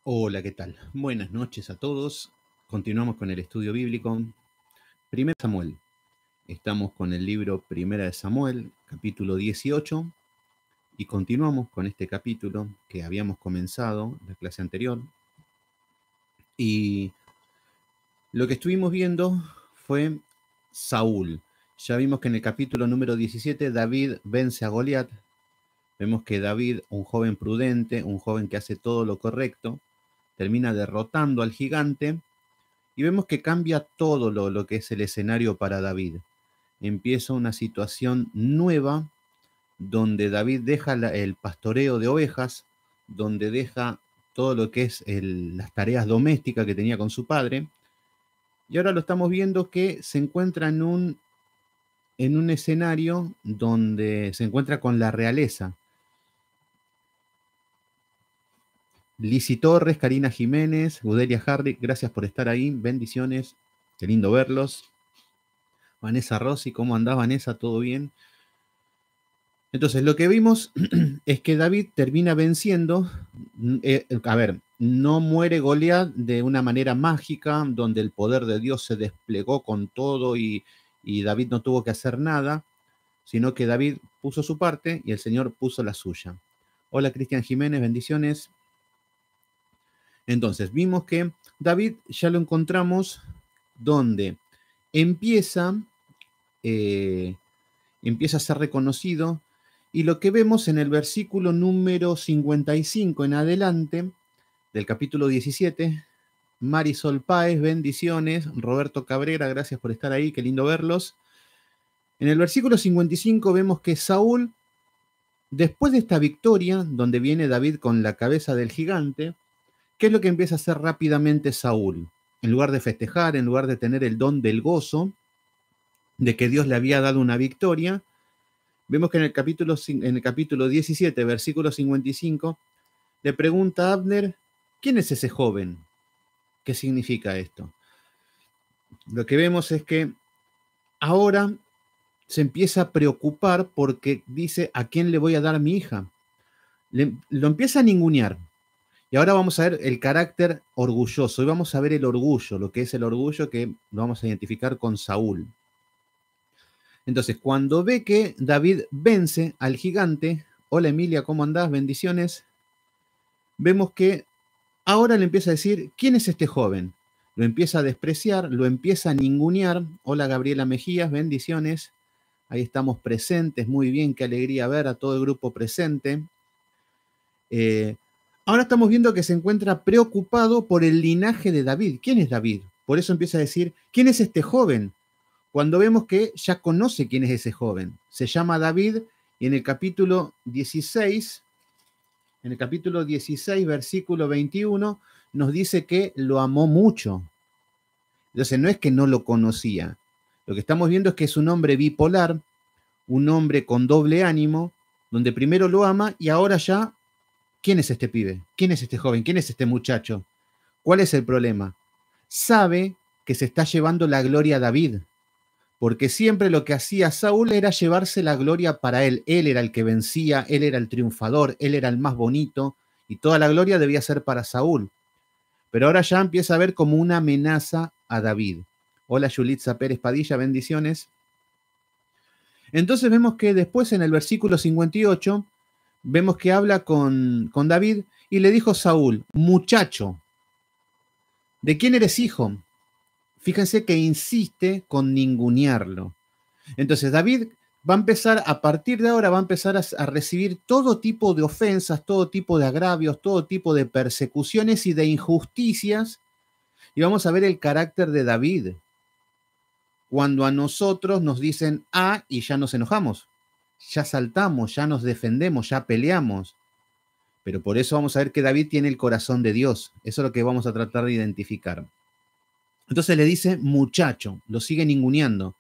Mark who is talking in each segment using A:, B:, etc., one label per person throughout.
A: Hola, ¿qué tal? Buenas noches a todos. Continuamos con el estudio bíblico. Primera de Samuel. Estamos con el libro Primera de Samuel, capítulo 18, y continuamos con este capítulo que habíamos comenzado en la clase anterior. Y lo que estuvimos viendo fue Saúl. Ya vimos que en el capítulo número 17 David vence a Goliat. Vemos que David, un joven prudente, un joven que hace todo lo correcto, termina derrotando al gigante. Y vemos que cambia todo lo que es el escenario para David. Empieza una situación nueva donde David deja el pastoreo de ovejas, donde deja todo lo que es las tareas domésticas que tenía con su padre. Y ahora lo estamos viendo que se encuentra en un escenario donde se encuentra con la realeza. Lizzy Torres, Karina Jiménez, Gudelia Hardy, gracias por estar ahí. Bendiciones. Qué lindo verlos. Vanessa Rossi, ¿cómo andás, Vanessa? ¿Todo bien? Entonces, lo que vimos es que David termina venciendo. No muere Goliat de una manera mágica, donde el poder de Dios se desplegó con todo y David no tuvo que hacer nada, sino que David puso su parte y el Señor puso la suya. Hola, Cristian Jiménez, bendiciones. Entonces, vimos que David ya lo encontramos donde empieza, empieza a ser reconocido. Y lo que vemos en el versículo número 55 en adelante, del capítulo 17, Marisol Páez, bendiciones. Roberto Cabrera, gracias por estar ahí, qué lindo verlos. En el versículo 55 vemos que Saúl, después de esta victoria, donde viene David con la cabeza del gigante, ¿qué es lo que empieza a hacer rápidamente Saúl? En lugar de festejar, en lugar de tener el don del gozo, de que Dios le había dado una victoria, vemos que en el capítulo 17, versículo 55, le pregunta a Abner, ¿quién es ese joven? ¿Qué significa esto? Lo que vemos es que ahora se empieza a preocupar porque dice, ¿a quién le voy a dar a mi hija? Lo empieza a ningunear. Y ahora vamos a ver el carácter orgulloso. Y vamos a ver el orgullo, lo que es el orgullo que lo vamos a identificar con Saúl. Entonces, cuando ve que David vence al gigante, hola Emilia, ¿cómo andás? Bendiciones. Vemos que ahora le empieza a decir, ¿quién es este joven? Lo empieza a despreciar, lo empieza a ningunear. Hola Gabriela Mejías, bendiciones. Ahí estamos presentes, muy bien, qué alegría ver a todo el grupo presente. Ahora estamos viendo que se encuentra preocupado por el linaje de David. ¿Quién es David? Por eso empieza a decir, ¿quién es este joven? Cuando vemos que ya conoce quién es ese joven. Se llama David y en el capítulo 16, versículo 21, nos dice que lo amó mucho. Entonces no es que no lo conocía. Lo que estamos viendo es que es un hombre bipolar, un hombre con doble ánimo, donde primero lo ama y ahora ya, ¿quién es este pibe? ¿Quién es este joven? ¿Quién es este muchacho? ¿Cuál es el problema? Sabe que se está llevando la gloria a David, porque siempre lo que hacía Saúl era llevarse la gloria para él. Él era el que vencía, él era el triunfador, él era el más bonito, y toda la gloria debía ser para Saúl. Pero ahora ya empieza a ver como una amenaza a David. Hola Yulitza Pérez Padilla, bendiciones. Entonces vemos que después en el versículo 58, vemos que habla con David y le dijo Saúl, muchacho, ¿de quién eres hijo? Fíjense que insiste con ningunearlo. Entonces David va a empezar, a partir de ahora, va a empezar a recibir todo tipo de ofensas, todo tipo de agravios, todo tipo de persecuciones y de injusticias. Y vamos a ver el carácter de David. Cuando a nosotros nos dicen A y ya nos enojamos, ya saltamos, ya nos defendemos, ya peleamos. Pero por eso vamos a ver que David tiene el corazón de Dios. Eso es lo que vamos a tratar de identificar. Entonces le dice muchacho, lo sigue ninguneando.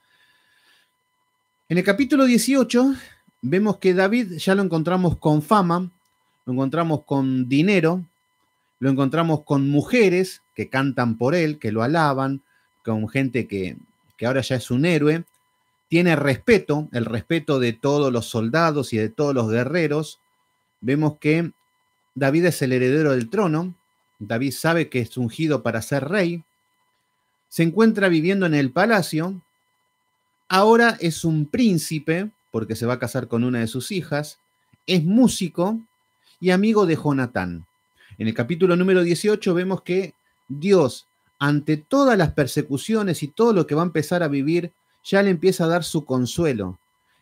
A: En el capítulo 18 vemos que David ya lo encontramos con fama, lo encontramos con dinero, lo encontramos con mujeres que cantan por él, que lo alaban, con gente que ahora ya es un héroe. Tiene respeto, el respeto de todos los soldados y de todos los guerreros. Vemos que David es el heredero del trono, David sabe que es ungido para ser rey, se encuentra viviendo en el palacio, ahora es un príncipe, porque se va a casar con una de sus hijas, es músico y amigo de Jonatán. En el capítulo número 18 vemos que Dios, ante todas las persecuciones y todo lo que va a empezar a vivir, ya le empieza a dar su consuelo.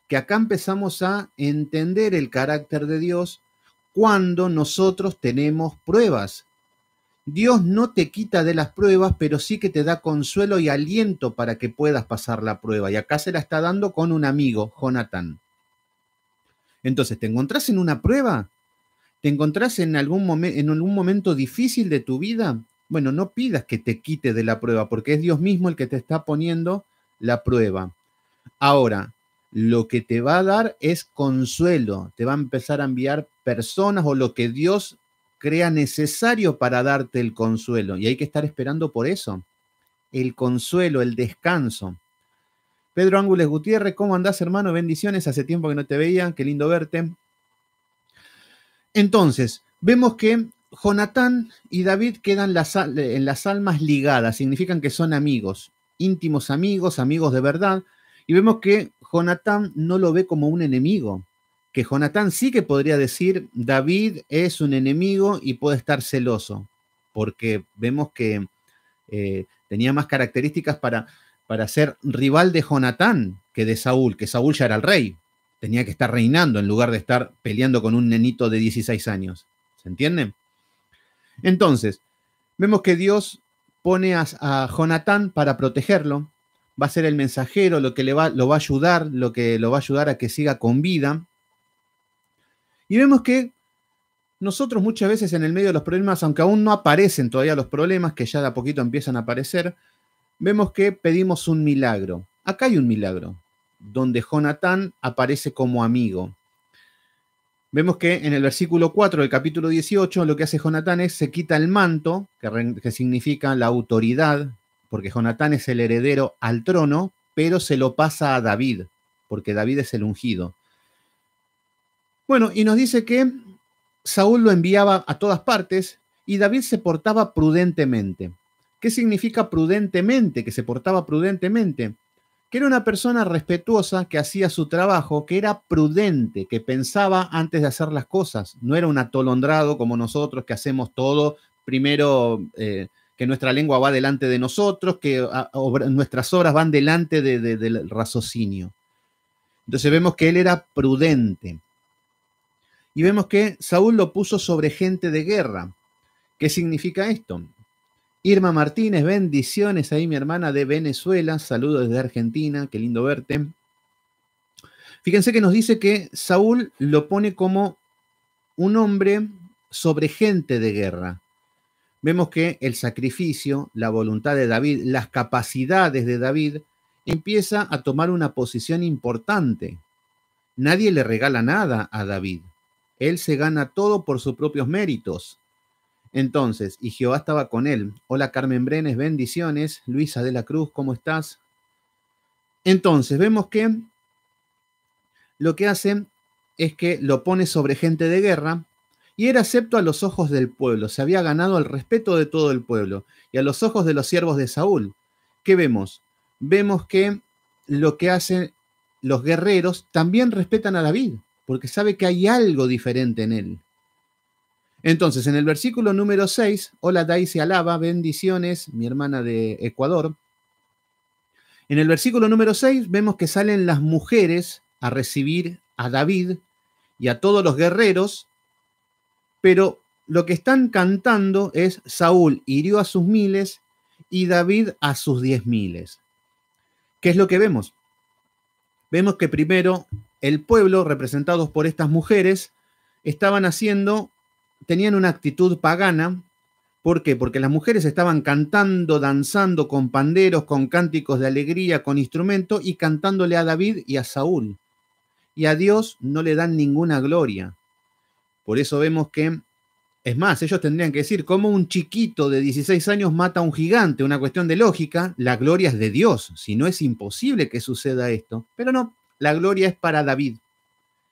A: Que acá empezamos a entender el carácter de Dios cuando nosotros tenemos pruebas. Dios no te quita de las pruebas, pero sí que te da consuelo y aliento para que puedas pasar la prueba. Y acá se la está dando con un amigo, Jonatán. Entonces, ¿te encontrás en una prueba? ¿Te encontrás en algún momento difícil de tu vida? Bueno, no pidas que te quite de la prueba, porque es Dios mismo el que te está poniendo la prueba. Ahora, lo que te va a dar es consuelo, te va a empezar a enviar personas o lo que Dios crea necesario para darte el consuelo. Y hay que estar esperando por eso, el consuelo, el descanso. Pedro Ángules Gutiérrez, ¿cómo andás, hermano? Bendiciones, hace tiempo que no te veía, qué lindo verte. Entonces, vemos que Jonatán y David quedan en las almas ligadas, significan que son amigos, íntimos amigos, amigos de verdad, y vemos que Jonatán no lo ve como un enemigo, que Jonatán sí que podría decir, David es un enemigo y puede estar celoso, porque vemos que tenía más características para ser rival de Jonatán que Saúl ya era el rey. Tenía que estar reinando en lugar de estar peleando con un nenito de 16 años. ¿Se entiende? Entonces, vemos que Dios pone a Jonatán para protegerlo. Va a ser el mensajero, lo va a ayudar, lo que lo va a ayudar a que siga con vida. Y vemos que nosotros muchas veces en el medio de los problemas, aunque aún no aparecen todavía los problemas, que ya de a poquito empiezan a aparecer, vemos que pedimos un milagro. Acá hay un milagro, donde Jonatán aparece como amigo. Vemos que en el versículo 4 del capítulo 18 lo que hace Jonatán es se quita el manto, que significa la autoridad, porque Jonatán es el heredero al trono, pero se lo pasa a David, porque David es el ungido. Bueno, y nos dice que Saúl lo enviaba a todas partes y David se portaba prudentemente. ¿Qué significa prudentemente? Que se portaba prudentemente. Que era una persona respetuosa, que hacía su trabajo, que era prudente, que pensaba antes de hacer las cosas. No era un atolondrado como nosotros, que hacemos todo primero, que nuestra lengua va delante de nosotros, que nuestras obras van delante del raciocinio. Entonces vemos que él era prudente. Y vemos que Saúl lo puso sobre gente de guerra. ¿Qué significa esto? Irma Martínez, bendiciones ahí, mi hermana de Venezuela. Saludos desde Argentina, qué lindo verte. Fíjense que nos dice que Saúl lo pone como un hombre sobre gente de guerra. Vemos que el sacrificio, la voluntad de David, las capacidades de David, empieza a tomar una posición importante. Nadie le regala nada a David. Él se gana todo por sus propios méritos. Entonces, y Jehová estaba con él. Hola Carmen Brenes, bendiciones. Luisa de la Cruz, ¿cómo estás? Entonces, vemos que lo que hace es que lo pone sobre gente de guerra y era acepto a los ojos del pueblo. Se había ganado el respeto de todo el pueblo y a los ojos de los siervos de Saúl. ¿Qué vemos? Vemos que lo que hacen los guerreros también respetan a David, porque sabe que hay algo diferente en él. Entonces, en el versículo número 6, hola Daisy Alaba, bendiciones, mi hermana de Ecuador. En el versículo número 6 vemos que salen las mujeres a recibir a David y a todos los guerreros, pero lo que están cantando es Saúl hirió a sus miles y David a sus 10.000. ¿Qué es lo que vemos? Vemos que primero el pueblo, representados por estas mujeres, tenían una actitud pagana. ¿Por qué? Porque las mujeres estaban cantando, danzando con panderos, con cánticos de alegría, con instrumentos y cantándole a David y a Saúl. Y a Dios no le dan ninguna gloria. Por eso vemos que, es más, ellos tendrían que decir, ¿cómo un chiquito de 16 años mata a un gigante? Una cuestión de lógica, la gloria es de Dios, si no es imposible que suceda esto. Pero no, la gloria es para David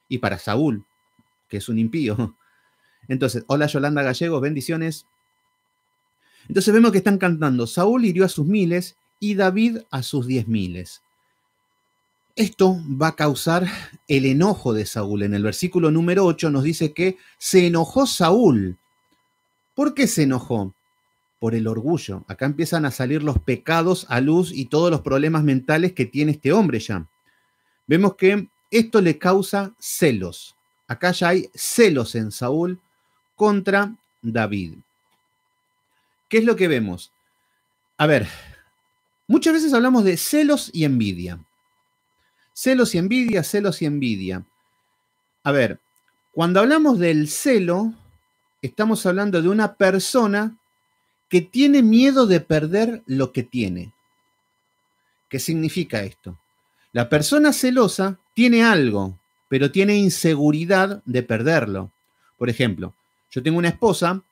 A: y para Saúl, que es un impío. Entonces, hola Yolanda Gallegos, bendiciones. Entonces vemos que están cantando, Saúl hirió a sus 1000 y David a sus 10.000. Esto va a causar el enojo de Saúl. En el versículo número 8 nos dice que se enojó Saúl. ¿Por qué se enojó? Por el orgullo. Acá empiezan a salir los pecados a luz y todos los problemas mentales que tiene este hombre ya. Vemos que esto le causa celos. Acá ya hay celos en Saúl contra David. ¿Qué es lo que vemos? A ver, muchas veces hablamos de celos y envidia. Celos y envidia, celos y envidia. A ver, cuando hablamos del celo, estamos hablando de una persona que tiene miedo de perder lo que tiene. ¿Qué significa esto? La persona celosa tiene algo, pero tiene inseguridad de perderlo. Por ejemplo, yo tengo una esposa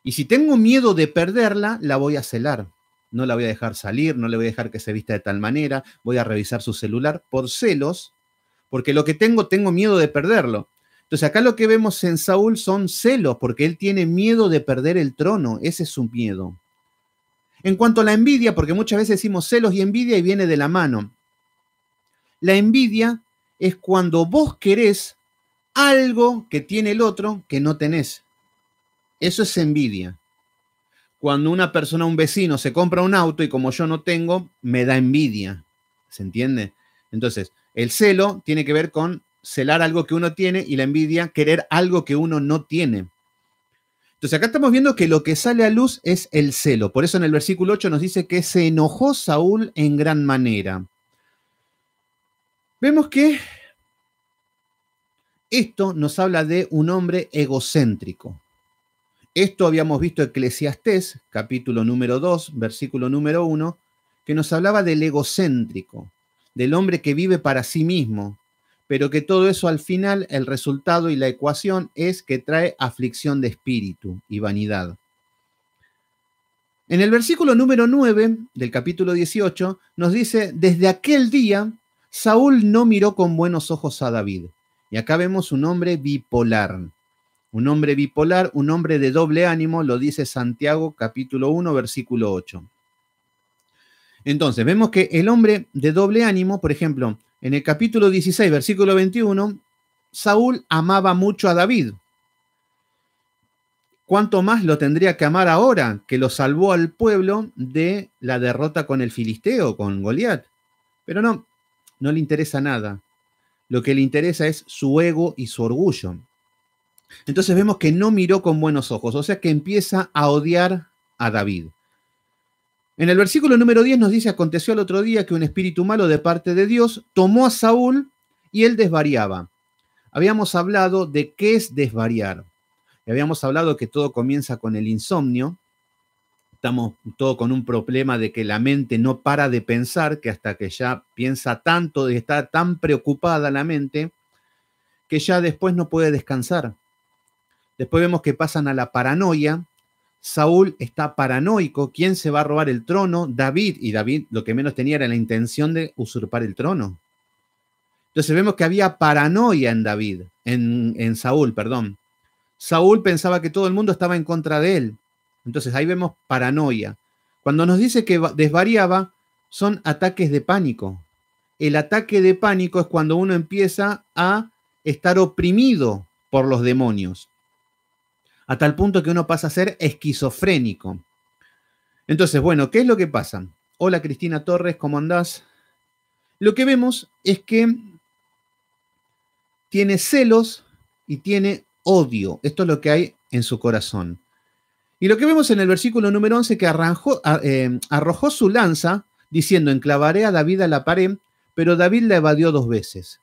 A: y si tengo miedo de perderla, la voy a celar. No la voy a dejar salir, no le voy a dejar que se vista de tal manera, voy a revisar su celular por celos, porque lo que tengo miedo de perderlo. Entonces acá lo que vemos en Saúl son celos, porque él tiene miedo de perder el trono, ese es su miedo. En cuanto a la envidia, porque muchas veces decimos celos y envidia y viene de la mano. La envidia es cuando vos querés algo que tiene el otro que no tenés. Eso es envidia. Cuando una persona, un vecino, se compra un auto y como yo no tengo, me da envidia. ¿Se entiende? Entonces, el celo tiene que ver con celar algo que uno tiene y la envidia, querer algo que uno no tiene. Entonces, acá estamos viendo que lo que sale a luz es el celo. Por eso en el versículo 8 nos dice que se enojó Saúl en gran manera. Vemos que esto nos habla de un hombre egocéntrico. Esto habíamos visto en Eclesiastés, capítulo número 2, versículo número 1, que nos hablaba del egocéntrico, del hombre que vive para sí mismo, pero que todo eso al final, el resultado y la ecuación es que trae aflicción de espíritu y vanidad. En el versículo número 9 del capítulo 18 nos dice, desde aquel día Saúl no miró con buenos ojos a David. Y acá vemos un hombre bipolar. Un hombre bipolar, un hombre de doble ánimo, lo dice Santiago capítulo 1, versículo 8. Entonces, vemos que el hombre de doble ánimo, por ejemplo, en el capítulo 16, versículo 21, Saúl amaba mucho a David. ¿Cuánto más lo tendría que amar ahora que lo salvó al pueblo de la derrota con el filisteo, con Goliat? Pero no le interesa nada. Lo que le interesa es su ego y su orgullo. Entonces vemos que no miró con buenos ojos, o sea que empieza a odiar a David. En el versículo número 10 nos dice, aconteció al otro día que un espíritu malo de parte de Dios tomó a Saúl y él desvariaba. Habíamos hablado de qué es desvariar. Y habíamos hablado que todo comienza con el insomnio. Estamos todo con un problema de que la mente no para de pensar, que hasta que ya piensa tanto, está tan preocupada la mente, que ya después no puede descansar. Después vemos que pasan a la paranoia. Saúl está paranoico. ¿Quién se va a robar el trono? David. Y David lo que menos tenía era la intención de usurpar el trono. Entonces vemos que había paranoia en David, en Saúl, perdón. Saúl pensaba que todo el mundo estaba en contra de él. Entonces ahí vemos paranoia. Cuando nos dice que desvariaba, son ataques de pánico. El ataque de pánico es cuando uno empieza a estar oprimido por los demonios, a tal punto que uno pasa a ser esquizofrénico. Entonces, bueno, ¿qué es lo que pasa? Hola Cristina Torres, ¿cómo andás? Lo que vemos es que tiene celos y tiene odio. Esto es lo que hay en su corazón. Y lo que vemos en el versículo número 11, que arrojó su lanza, diciendo, enclavaré a David a la pared, pero David la evadió 2 veces.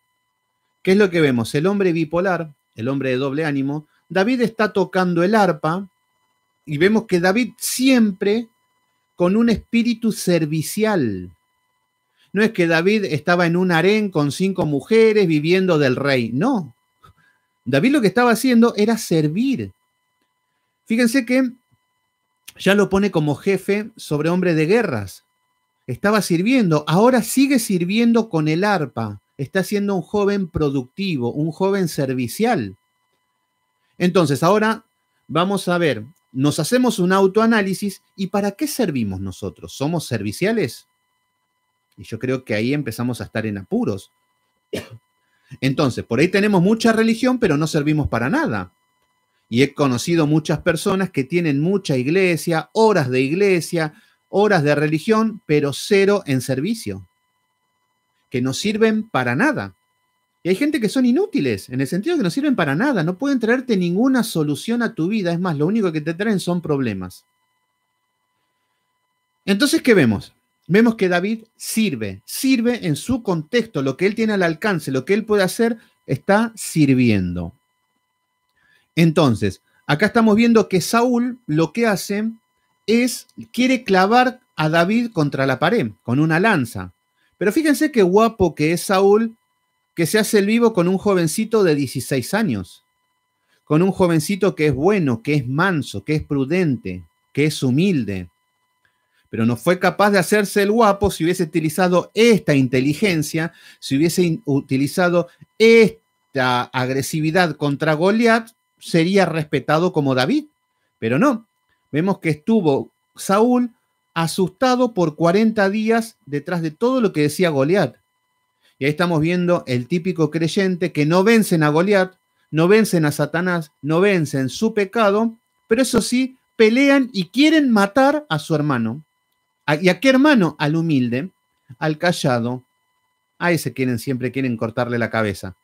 A: ¿Qué es lo que vemos? El hombre bipolar, el hombre de doble ánimo, David está tocando el arpa y vemos que David siempre con un espíritu servicial. No es que David estaba en un harén con 5 mujeres viviendo del rey, no. David lo que estaba haciendo era servir. Fíjense que ya lo pone como jefe sobre hombre de guerras. Estaba sirviendo, ahora sigue sirviendo con el arpa. Está siendo un joven productivo, un joven servicial. Entonces, ahora vamos a ver nos hacemos un autoanálisis y ¿para qué servimos nosotros? ¿Somos serviciales? Y yo creo que ahí empezamos a estar en apuros. Entonces, por ahí tenemos mucha religión, pero no servimos para nada. Y he conocido muchas personas que tienen mucha iglesia, horas de religión, pero cero en servicio, que no sirven para nada. Y hay gente que son inútiles, en el sentido que no sirven para nada, no pueden traerte ninguna solución a tu vida, es más, lo único que te traen son problemas. Entonces, ¿qué vemos? Vemos que David sirve en su contexto, lo que él tiene al alcance, lo que él puede hacer, está sirviendo. Entonces, acá estamos viendo que Saúl lo que hace es, quiere clavar a David contra la pared, con una lanza. Pero fíjense qué guapo que es Saúl, que se hace el vivo con un jovencito de 16 años, con un jovencito que es bueno, que es manso, que es prudente, que es humilde. Pero no fue capaz de hacerse el guapo si hubiese utilizado esta inteligencia, si hubiese utilizado esta agresividad contra Goliat, sería respetado como David. Pero no, vemos que estuvo Saúl asustado por 40 días detrás de todo lo que decía Goliat. Y ahí estamos viendo el típico creyente que no vencen a Goliat, no vencen a Satanás, no vencen su pecado, pero eso sí, pelean y quieren matar a su hermano. ¿Y a qué hermano? Al humilde, al callado, a ese siempre quieren cortarle la cabeza.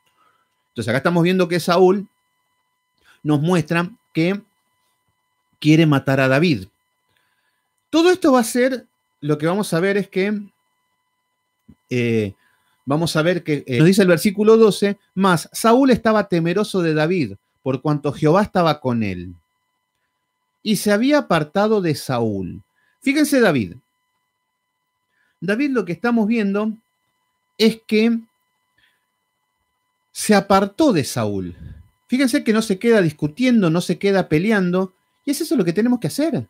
A: Entonces acá estamos viendo que Saúl nos muestra que quiere matar a David. Todo esto va a ser, lo que vamos a ver es que, nos dice el versículo 12, más Saúl estaba temeroso de David, por cuanto Jehová estaba con él. Y se había apartado de Saúl. Fíjense David. David lo que estamos viendo es que se apartó de Saúl. Fíjense que no se queda discutiendo, no se queda peleando, y es eso lo que tenemos que hacer.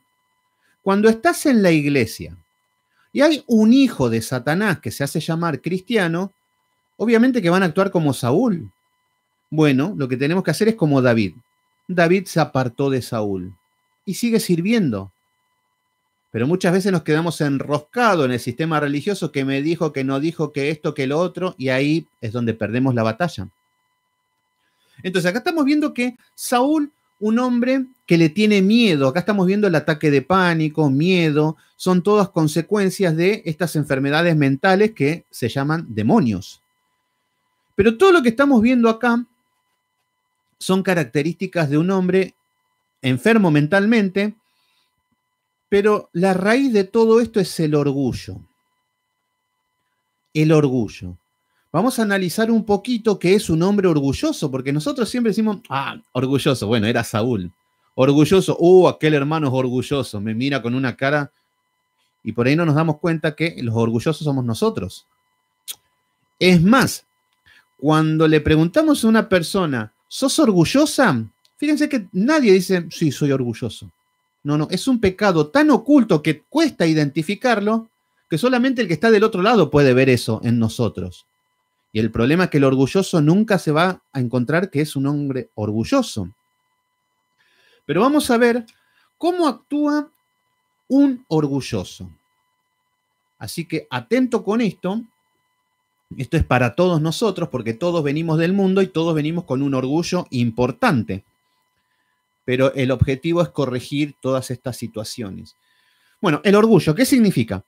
A: Cuando estás en la iglesia y hay un hijo de Satanás que se hace llamar cristiano, obviamente que van a actuar como Saúl. Bueno, lo que tenemos que hacer es como David. David se apartó de Saúl y sigue sirviendo. Pero muchas veces nos quedamos enroscados en el sistema religioso que me dijo, que no dijo, que esto, que lo otro, y ahí es donde perdemos la batalla. Entonces acá estamos viendo que Saúl, un hombre que le tiene miedo, acá estamos viendo el ataque de pánico, miedo, son todas consecuencias de estas enfermedades mentales que se llaman demonios. Pero todo lo que estamos viendo acá son características de un hombre enfermo mentalmente, pero la raíz de todo esto es el orgullo. El orgullo. Vamos a analizar un poquito qué es un hombre orgulloso, porque nosotros siempre decimos, orgulloso, bueno, era Saúl. Orgulloso, aquel hermano es orgulloso, me mira con una cara, y por ahí no nos damos cuenta que los orgullosos somos nosotros. Es más, cuando le preguntamos a una persona, ¿sos orgullosa? Fíjense que nadie dice, sí, soy orgulloso. No, es un pecado tan oculto que cuesta identificarlo, que solamente el que está del otro lado puede ver eso en nosotros. Y el problema es que el orgulloso nunca se va a encontrar que es un hombre orgulloso. Pero vamos a ver cómo actúa un orgulloso. Así que atento con esto. Esto es para todos nosotros porque todos venimos del mundo y todos venimos con un orgullo importante. Pero el objetivo es corregir todas estas situaciones. Bueno, el orgullo, ¿qué significa?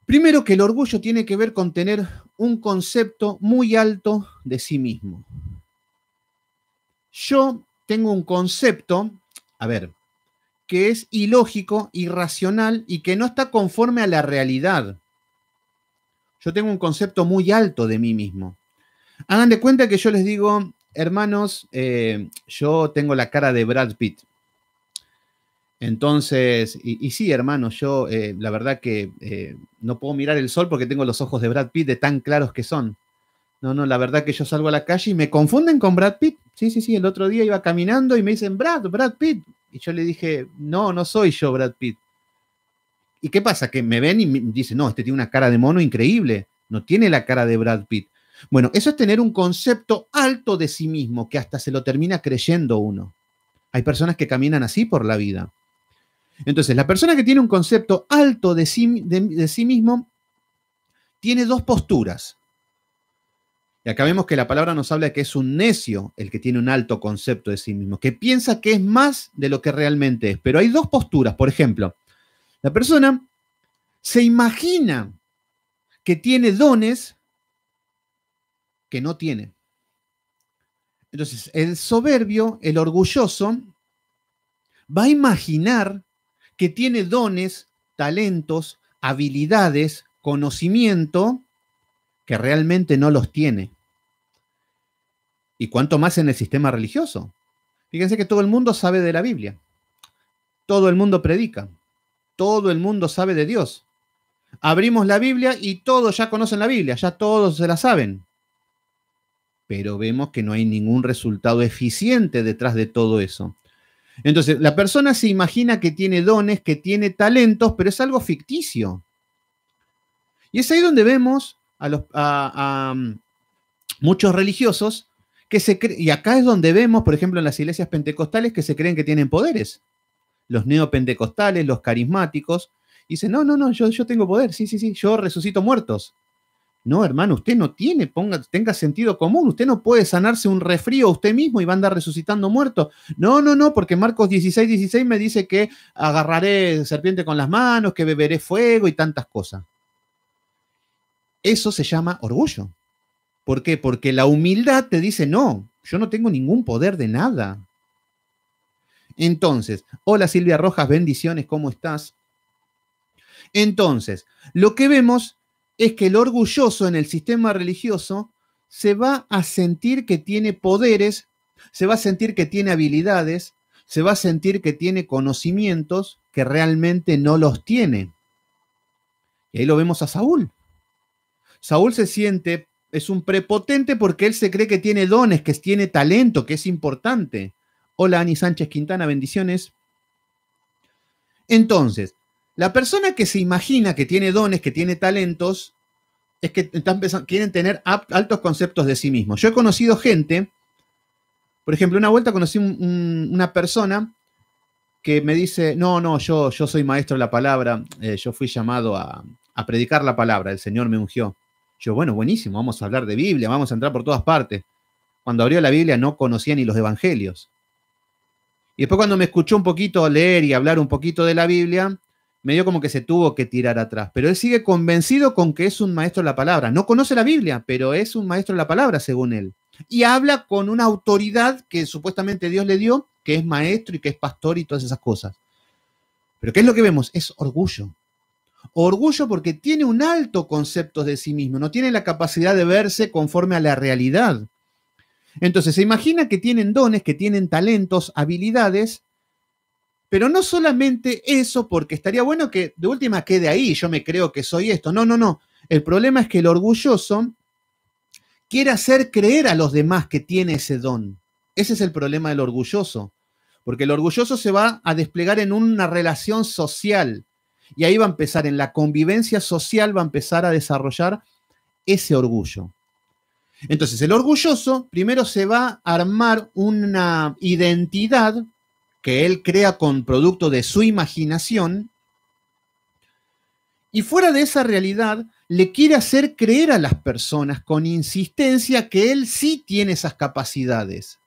A: Primero que el orgullo tiene que ver con tener un concepto muy alto de sí mismo. Yo tengo un concepto, que es ilógico, irracional y que no está conforme a la realidad. Yo tengo un concepto muy alto de mí mismo. Hagan de cuenta que yo les digo, hermanos, yo tengo la cara de Brad Pitt. Entonces, y sí, hermano, yo la verdad que no puedo mirar el sol porque tengo los ojos de Brad Pitt de tan claros que son. No, la verdad que yo salgo a la calle y me confunden con Brad Pitt. Sí, el otro día iba caminando y me dicen, Brad Pitt. Y yo le dije, no soy yo Brad Pitt. ¿Y qué pasa? Que me ven y me dicen, no, este tiene una cara de mono increíble. No tiene la cara de Brad Pitt. Bueno, eso es tener un concepto alto de sí mismo que hasta se lo termina creyendo uno. Hay personas que caminan así por la vida. Entonces, la persona que tiene un concepto alto de sí mismo tiene dos posturas. Y acá vemos que la palabra nos habla de que es un necio el que tiene un alto concepto de sí mismo, que piensa que es más de lo que realmente es. Pero hay dos posturas. Por ejemplo, la persona se imagina que tiene dones que no tiene. Entonces, el soberbio, el orgulloso, va a imaginar que tiene dones, talentos, habilidades, conocimiento que realmente no los tiene. Y cuánto más en el sistema religioso. Fíjense que todo el mundo sabe de la Biblia. Todo el mundo predica. Todo el mundo sabe de Dios. Abrimos la Biblia y todos ya conocen la Biblia, ya todos se la saben. Pero vemos que no hay ningún resultado eficiente detrás de todo eso. Entonces, la persona se imagina que tiene dones, que tiene talentos, pero es algo ficticio. Y es ahí donde vemos a muchos religiosos que y acá es donde vemos, por ejemplo, en las iglesias pentecostales que se creen que tienen poderes. Los neopentecostales, los carismáticos, dicen, no, yo tengo poder, sí, yo resucito muertos. No, hermano, usted no tiene, tenga sentido común, usted no puede sanarse un resfrío usted mismo y va a andar resucitando muertos. No, porque Marcos 16 me dice que agarraré serpiente con las manos, que beberé fuego y tantas cosas. Eso se llama orgullo. ¿Por qué? Porque la humildad te dice, no, yo no tengo ningún poder de nada. Entonces, hola Silvia Rojas, bendiciones, ¿cómo estás? Entonces, lo que vemos es que el orgulloso en el sistema religioso se va a sentir que tiene poderes, se va a sentir que tiene habilidades, se va a sentir que tiene conocimientos que realmente no los tiene. Y ahí lo vemos a Saúl. Saúl se siente, es un prepotente porque él se cree que tiene dones, que tiene talento, que es importante. Hola Ani Sánchez Quintana, bendiciones. Entonces, la persona que se imagina que tiene dones, que tiene talentos, es que quieren tener altos conceptos de sí mismos. Yo he conocido gente, por ejemplo, una vuelta conocí una persona que me dice, no, yo soy maestro de la palabra, yo fui llamado a predicar la palabra, el Señor me ungió. Yo, bueno, buenísimo, vamos a hablar de Biblia, vamos a entrar por todas partes. Cuando abrió la Biblia no conocía ni los evangelios. Y después cuando me escuchó un poquito leer y hablar un poquito de la Biblia, me dio como que se tuvo que tirar atrás. Pero él sigue convencido con que es un maestro de la palabra. No conoce la Biblia, pero es un maestro de la palabra, según él. Y habla con una autoridad que supuestamente Dios le dio, que es maestro y que es pastor y todas esas cosas. Pero ¿qué es lo que vemos? Es orgullo. Orgullo porque tiene un alto concepto de sí mismo, no tiene la capacidad de verse conforme a la realidad. Entonces se imagina que tienen dones, que tienen talentos, habilidades, pero no solamente eso, porque estaría bueno que de última quede ahí, yo me creo que soy esto. No. El problema es que el orgulloso quiere hacer creer a los demás que tiene ese don. Ese es el problema del orgulloso, porque el orgulloso se va a desplegar en una relación social y ahí va a empezar, en la convivencia social va a empezar a desarrollar ese orgullo. Entonces, el orgulloso primero se va a armar una identidad que él crea con producto de su imaginación, y fuera de esa realidad le quiere hacer creer a las personas con insistencia que él sí tiene esas capacidades.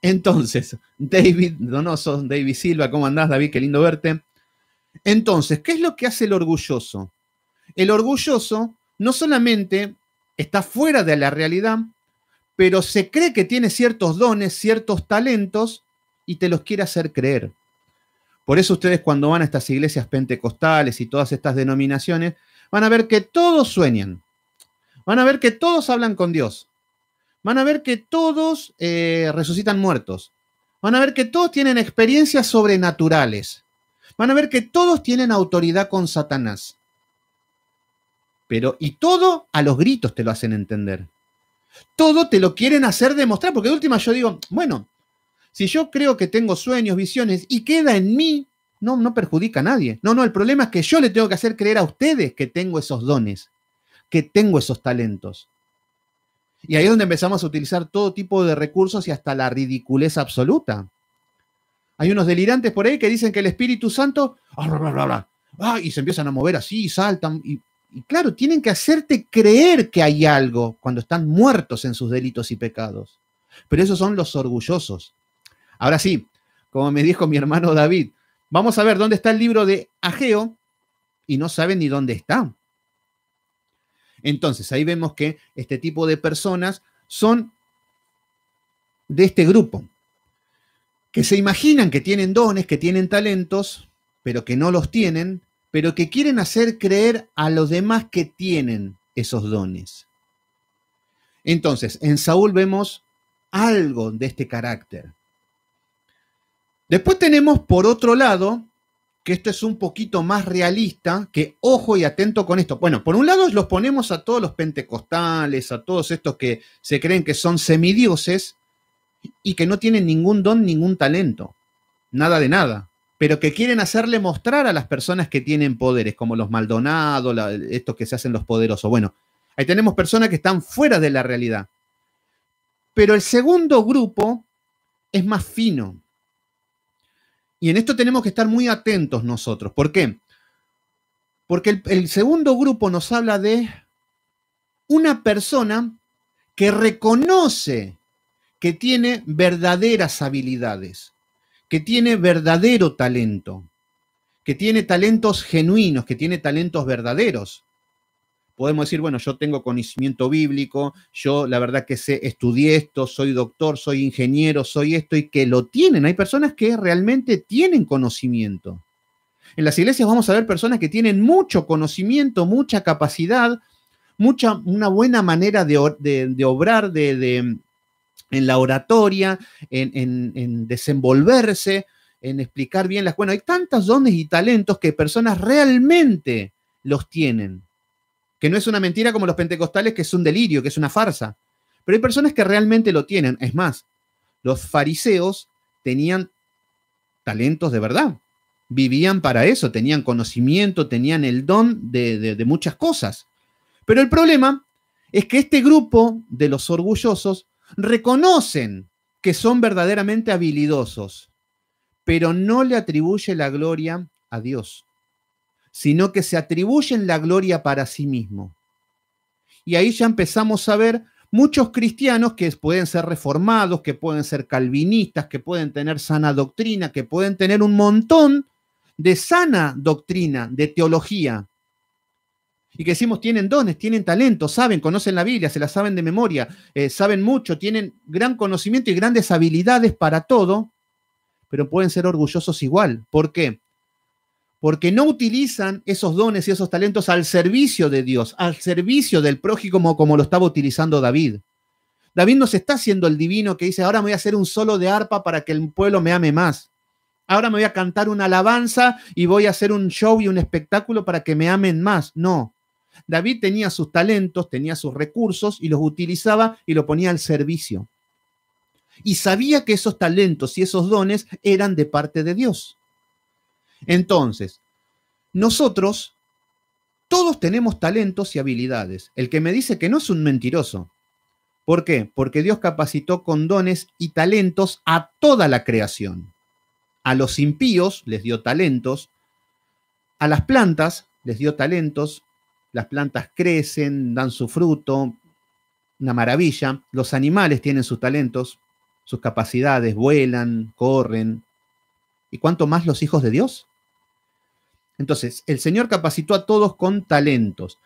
A: Entonces, David Donoso, David Silva, ¿cómo andás, David? Qué lindo verte. Entonces, ¿qué es lo que hace el orgulloso? El orgulloso no solamente está fuera de la realidad, pero se cree que tiene ciertos dones, ciertos talentos, y te los quiere hacer creer. Por eso ustedes cuando van a estas iglesias pentecostales y todas estas denominaciones, van a ver que todos sueñan, van a ver que todos hablan con Dios, van a ver que todos resucitan muertos, van a ver que todos tienen experiencias sobrenaturales, van a ver que todos tienen autoridad con Satanás. Pero, y todo a los gritos te lo hacen entender. Todo te lo quieren hacer demostrar, porque de última yo digo, bueno, si yo creo que tengo sueños, visiones y queda en mí, no perjudica a nadie. No, el problema es que yo le tengo que hacer creer a ustedes que tengo esos dones, que tengo esos talentos. Y ahí es donde empezamos a utilizar todo tipo de recursos y hasta la ridiculez absoluta. Hay unos delirantes por ahí que dicen que el Espíritu Santo, y se empiezan a mover así, saltan, y claro, tienen que hacerte creer que hay algo cuando están muertos en sus delitos y pecados. Pero esos son los orgullosos. Ahora sí, como me dijo mi hermano David, vamos a ver dónde está el libro de Ageo y no saben ni dónde está. Entonces, ahí vemos que este tipo de personas son de este grupo, que se imaginan que tienen dones, que tienen talentos, pero que no los tienen, pero que quieren hacer creer a los demás que tienen esos dones. Entonces, en Saúl vemos algo de este carácter. Después tenemos, por otro lado, que esto es un poquito más realista, que ojo y atento con esto. Bueno, por un lado los ponemos a todos los pentecostales, a todos estos que se creen que son semidioses y que no tienen ningún don, ningún talento, nada de nada, pero que quieren hacerle mostrar a las personas que tienen poderes, como los Maldonado, estos que se hacen los poderosos. Bueno, ahí tenemos personas que están fuera de la realidad. Pero el segundo grupo es más fino. Y en esto tenemos que estar muy atentos nosotros. ¿Por qué? Porque el segundo grupo nos habla de una persona que reconoce que tiene verdaderas habilidades, que tiene verdadero talento, que tiene talentos genuinos, que tiene talentos verdaderos. Podemos decir, bueno, yo tengo conocimiento bíblico, yo la verdad que estudié esto, soy doctor, soy ingeniero, soy esto, y que lo tienen. Hay personas que realmente tienen conocimiento. En las iglesias vamos a ver personas que tienen mucho conocimiento, mucha capacidad, una buena manera de obrar, en la oratoria, en desenvolverse, en explicar bien las... Bueno, hay tantos dones y talentos que personas realmente los tienen. Que no es una mentira como los pentecostales, que es un delirio, que es una farsa. Pero hay personas que realmente lo tienen. Es más, los fariseos tenían talentos de verdad. Vivían para eso, tenían conocimiento, tenían el don de muchas cosas. Pero el problema es que este grupo de los orgullosos reconocen que son verdaderamente habilidosos, pero no le atribuye la gloria a Dios, sino que se atribuyen la gloria para sí mismo. Y ahí ya empezamos a ver muchos cristianos que pueden ser reformados, que pueden ser calvinistas, que pueden tener sana doctrina, que pueden tener un montón de sana doctrina, de teología. Y que decimos, tienen dones, tienen talento, saben, conocen la Biblia, se la saben de memoria, saben mucho, tienen gran conocimiento y grandes habilidades para todo, pero pueden ser orgullosos igual. ¿Por qué? Porque no utilizan esos dones y esos talentos al servicio de Dios, al servicio del prójimo, como lo estaba utilizando David. David no se está haciendo el divino que dice, ahora me voy a hacer un solo de arpa para que el pueblo me ame más. Ahora me voy a cantar una alabanza y voy a hacer un show y un espectáculo para que me amen más. No. David tenía sus talentos, tenía sus recursos y los utilizaba y lo ponía al servicio. Y sabía que esos talentos y esos dones eran de parte de Dios. Entonces, nosotros todos tenemos talentos y habilidades. El que me dice que no es un mentiroso. ¿Por qué? Porque Dios capacitó con dones y talentos a toda la creación. A los impíos les dio talentos, a las plantas les dio talentos, las plantas crecen, dan su fruto, una maravilla. Los animales tienen sus talentos, sus capacidades, vuelan, corren. ¿Y cuánto más los hijos de Dios? Entonces, el Señor capacitó a todos con talentos.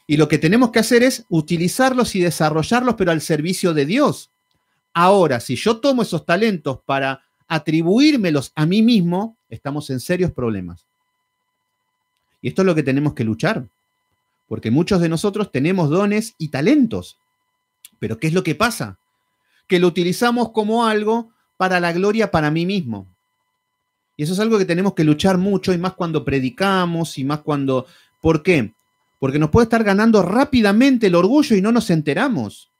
A: Y lo que tenemos que hacer es utilizarlos y desarrollarlos, pero al servicio de Dios. Ahora, si yo tomo esos talentos para atribuírmelos a mí mismo, estamos en serios problemas. Y esto es lo que tenemos que luchar. Porque muchos de nosotros tenemos dones y talentos. Pero ¿qué es lo que pasa? Que lo utilizamos como algo para la gloria para mí mismo. Y eso es algo que tenemos que luchar mucho, y más cuando predicamos, y más cuando... ¿Por qué? Porque nos puede estar ganando rápidamente el orgullo y no nos enteramos.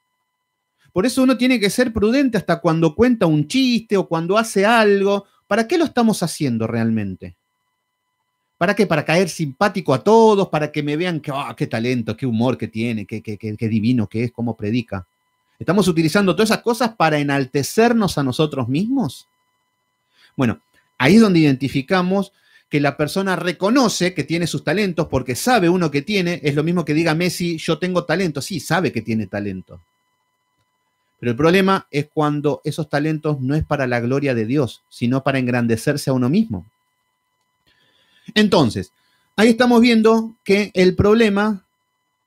A: Por eso uno tiene que ser prudente hasta cuando cuenta un chiste o cuando hace algo. ¿Para qué lo estamos haciendo realmente? ¿Para qué? Para caer simpático a todos, para que me vean que, qué talento, qué humor que tiene, qué divino que es, cómo predica. ¿Estamos utilizando todas esas cosas para enaltecernos a nosotros mismos? Bueno, Ahí es donde identificamos que la persona reconoce que tiene sus talentos porque sabe uno que tiene. Es lo mismo que diga Messi, yo tengo talento. Sí, sabe que tiene talento. Pero el problema es cuando esos talentos no es para la gloria de Dios, sino para engrandecerse a uno mismo. Entonces, ahí estamos viendo que el problema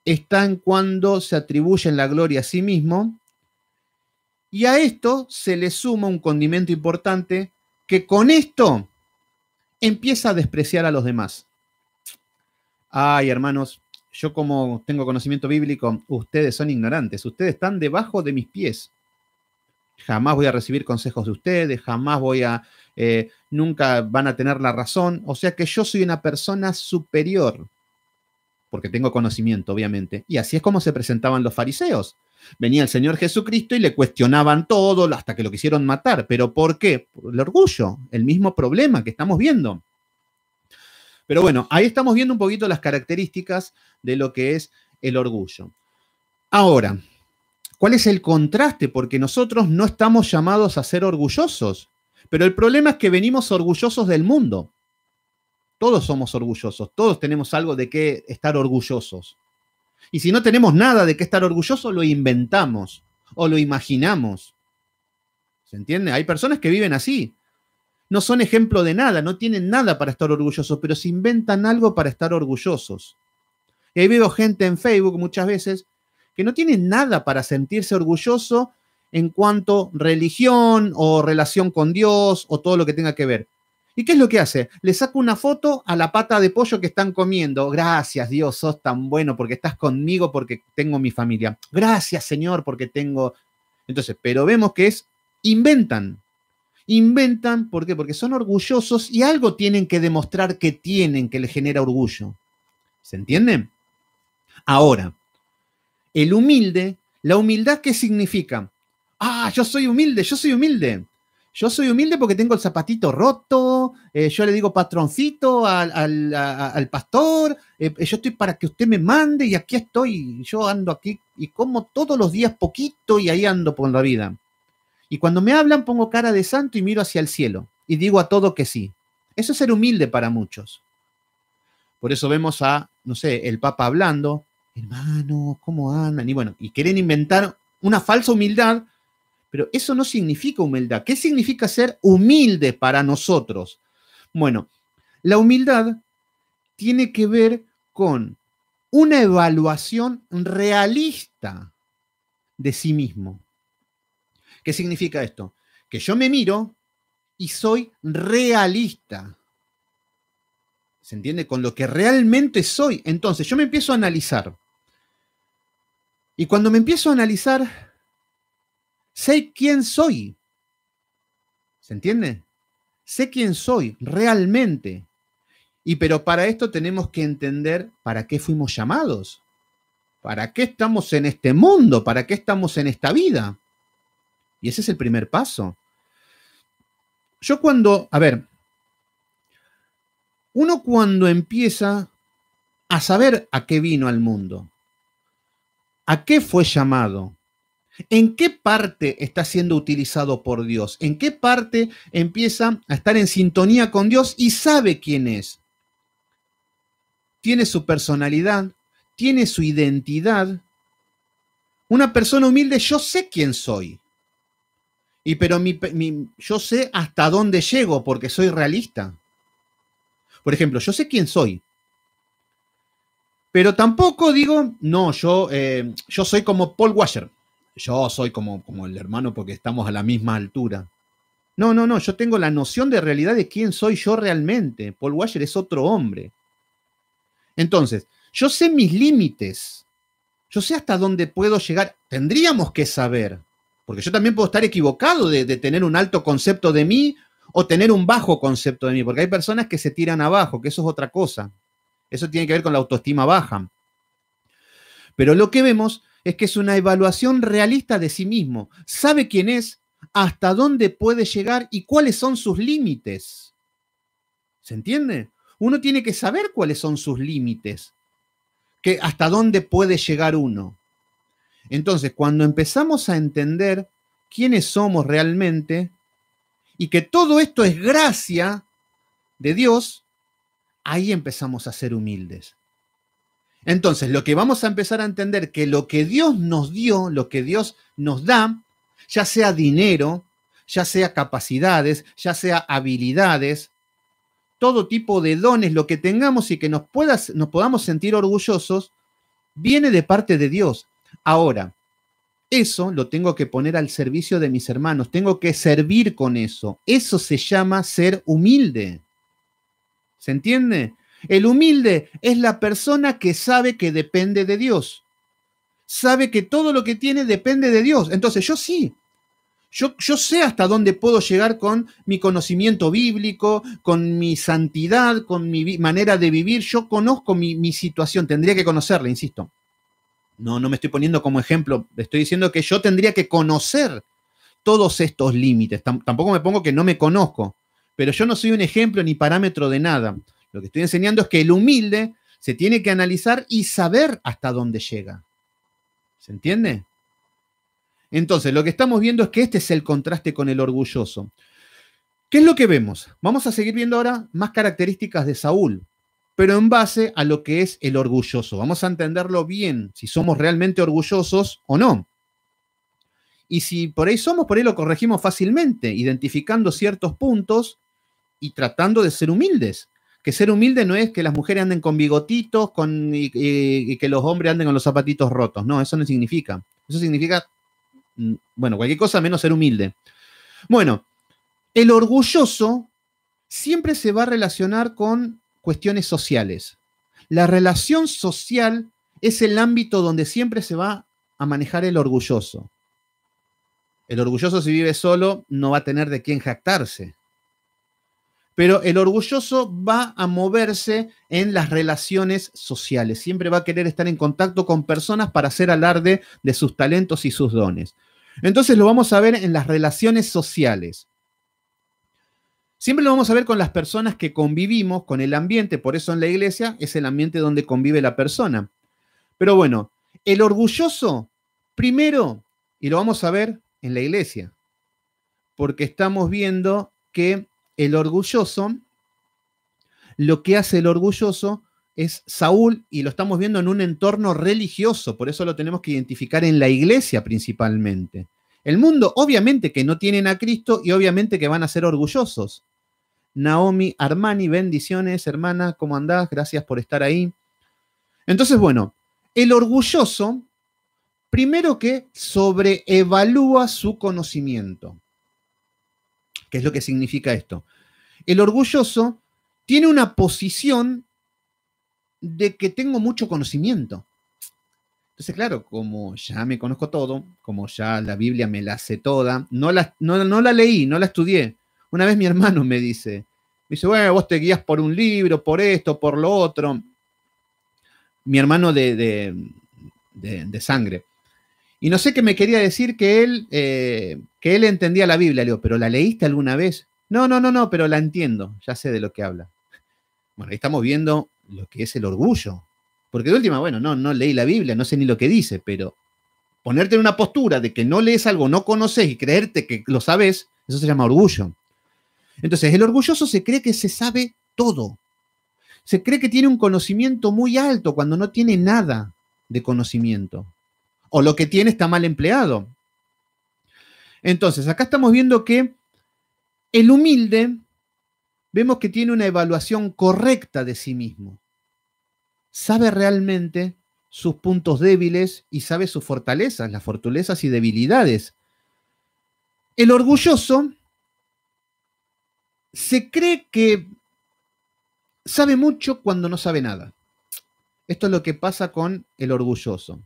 A: está en cuando se atribuyen la gloria a sí mismo, y a esto se le suma un condimento importante, que con esto empieza a despreciar a los demás. Ay, hermanos, yo como tengo conocimiento bíblico, ustedes son ignorantes, ustedes están debajo de mis pies. Jamás voy a recibir consejos de ustedes, jamás nunca van a tener la razón. O sea que yo soy una persona superior, porque tengo conocimiento, obviamente. Y así es como se presentaban los fariseos. Venía el Señor Jesucristo y le cuestionaban todo hasta que lo quisieron matar. ¿Pero por qué? Por el orgullo, el mismo problema que estamos viendo. Pero bueno, ahí estamos viendo un poquito las características de lo que es el orgullo. Ahora, ¿cuál es el contraste? Porque nosotros no estamos llamados a ser orgullosos, pero el problema es que venimos orgullosos del mundo. Todos somos orgullosos, todos tenemos algo de qué estar orgullosos. Y si no tenemos nada de qué estar orgullosos, lo inventamos o lo imaginamos. ¿Se entiende? Hay personas que viven así. No son ejemplo de nada, no tienen nada para estar orgullosos, pero se inventan algo para estar orgullosos. Y ahí veo gente en Facebook muchas veces que no tiene nada para sentirse orgulloso en cuanto a religión o relación con Dios o todo lo que tenga que ver. ¿Y qué es lo que hace? Le saca una foto a la pata de pollo que están comiendo. Gracias, Dios, sos tan bueno porque estás conmigo, porque tengo mi familia. Gracias, Señor, porque tengo... Entonces, pero vemos que inventan. Inventan, ¿por qué? Porque son orgullosos y algo tienen que demostrar que tienen que les genera orgullo. ¿Se entiende? Ahora, el humilde, la humildad, ¿qué significa? Ah, yo soy humilde, yo soy humilde. Yo soy humilde porque tengo el zapatito roto, yo le digo patroncito al pastor, yo estoy para que usted me mande y aquí estoy, yo ando aquí y como todos los días poquito y ahí ando por la vida. Y cuando me hablan pongo cara de santo y miro hacia el cielo y digo a todo que sí. Eso es ser humilde para muchos. Por eso vemos a, no sé, el Papa hablando, hermano, ¿cómo andan? Y bueno, y quieren inventar una falsa humildad, pero eso no significa humildad. ¿Qué significa ser humilde para nosotros? Bueno, la humildad tiene que ver con una evaluación realista de sí mismo. ¿Qué significa esto? Que yo me miro y soy realista. ¿Se entiende? Con lo que realmente soy. Entonces, yo me empiezo a analizar. Y cuando me empiezo a analizar, sé quién soy. ¿Se entiende? Sé quién soy realmente. Pero para esto tenemos que entender para qué fuimos llamados. ¿Para qué estamos en este mundo? ¿Para qué estamos en esta vida? Y ese es el primer paso. Uno cuando empieza a saber a qué vino al mundo, a qué fue llamado, en qué parte está siendo utilizado por Dios, en qué parte empieza a estar en sintonía con Dios y sabe quién es. Tiene su personalidad, tiene su identidad. Una persona humilde, yo sé quién soy. Pero yo sé hasta dónde llego porque soy realista. Por ejemplo, yo sé quién soy. Pero tampoco digo, no, yo soy como Paul Washer. Yo soy como el hermano porque estamos a la misma altura. No, yo tengo la noción de realidad de quién soy yo realmente. Paul Washer es otro hombre. Entonces, yo sé mis límites. Yo sé hasta dónde puedo llegar. Tendríamos que saber. Porque yo también puedo estar equivocado de tener un alto concepto de mí o tener un bajo concepto de mí. Porque hay personas que se tiran abajo, que eso es otra cosa. Eso tiene que ver con la autoestima baja. Pero lo que vemos es que es una evaluación realista de sí mismo. Sabe quién es, hasta dónde puede llegar y cuáles son sus límites. ¿Se entiende? Uno tiene que saber cuáles son sus límites, que hasta dónde puede llegar uno. Entonces, cuando empezamos a entender quiénes somos realmente y que todo esto es gracia de Dios, ahí empezamos a ser humildes. Entonces, lo que vamos a empezar a entender que lo que Dios nos dio, lo que Dios nos da, ya sea dinero, ya sea capacidades, ya sea habilidades, todo tipo de dones, lo que tengamos y que nos podamos sentir orgullosos, viene de parte de Dios. Ahora, eso lo tengo que poner al servicio de mis hermanos, tengo que servir con eso. Eso se llama ser humilde. ¿Se entiende? El humilde es la persona que sabe que depende de Dios. Sabe que todo lo que tiene depende de Dios. Entonces yo sí, yo sé hasta dónde puedo llegar con mi conocimiento bíblico, con mi santidad, con mi manera de vivir. Yo conozco mi situación, tendría que conocerla, insisto. No me estoy poniendo como ejemplo, estoy diciendo que yo tendría que conocer todos estos límites. Tampoco me pongo que no me conozco, pero yo no soy un ejemplo ni parámetro de nada. Lo que estoy enseñando es que el humilde se tiene que analizar y saber hasta dónde llega. ¿Se entiende? Entonces, lo que estamos viendo es que este es el contraste con el orgulloso. ¿Qué es lo que vemos? Vamos a seguir viendo ahora más características de Saúl, pero en base a lo que es el orgulloso. Vamos a entenderlo bien, si somos realmente orgullosos o no. Y si por ahí somos, por ahí lo corregimos fácilmente, identificando ciertos puntos y tratando de ser humildes. Que ser humilde no es que las mujeres anden con bigotitos y que los hombres anden con los zapatitos rotos. No, eso no significa. Eso significa, bueno, cualquier cosa menos ser humilde. Bueno, el orgulloso siempre se va a relacionar con cuestiones sociales. La relación social es el ámbito donde siempre se va a manejar el orgulloso. El orgulloso, si vive solo, no va a tener de quién jactarse. Pero el orgulloso va a moverse en las relaciones sociales. Siempre va a querer estar en contacto con personas para hacer alarde de sus talentos y sus dones. Entonces lo vamos a ver en las relaciones sociales. Siempre lo vamos a ver con las personas que convivimos, con el ambiente. Por eso en la iglesia es el ambiente donde convive la persona. Pero bueno, el orgulloso, primero, y lo vamos a ver en la iglesia, porque estamos viendo que el orgulloso, lo que hace el orgulloso es Saúl, y lo estamos viendo en un entorno religioso, por eso lo tenemos que identificar en la iglesia principalmente. El mundo, obviamente que no tienen a Cristo y obviamente que van a ser orgullosos. Naomi Armani, bendiciones, hermana, ¿cómo andás? Gracias por estar ahí. Entonces, bueno, el orgulloso, primero que sobreevalúa su conocimiento. ¿Qué es lo que significa esto? El orgulloso tiene una posición de que tengo mucho conocimiento. Entonces, claro, como ya me conozco todo, como ya la Biblia me la sé toda, no la leí, no la estudié. Una vez mi hermano me dice, bueno, vos te guías por un libro, por esto, por lo otro. Mi hermano de sangre. Y no sé qué me quería decir que él entendía la Biblia. Le digo, ¿pero la leíste alguna vez? No, pero la entiendo, ya sé de lo que habla. Bueno, ahí estamos viendo lo que es el orgullo. Porque de última, bueno, no leí la Biblia, no sé ni lo que dice, pero ponerte en una postura de que no lees algo, no conoces y creerte que lo sabes, eso se llama orgullo. Entonces, el orgulloso se cree que se sabe todo. Se cree que tiene un conocimiento muy alto cuando no tiene nada de conocimiento. O lo que tiene está mal empleado. Entonces, acá estamos viendo que el humilde, vemos que tiene una evaluación correcta de sí mismo. Sabe realmente sus puntos débiles y sabe sus fortalezas, las fortalezas y debilidades. El orgulloso se cree que sabe mucho cuando no sabe nada. Esto es lo que pasa con el orgulloso.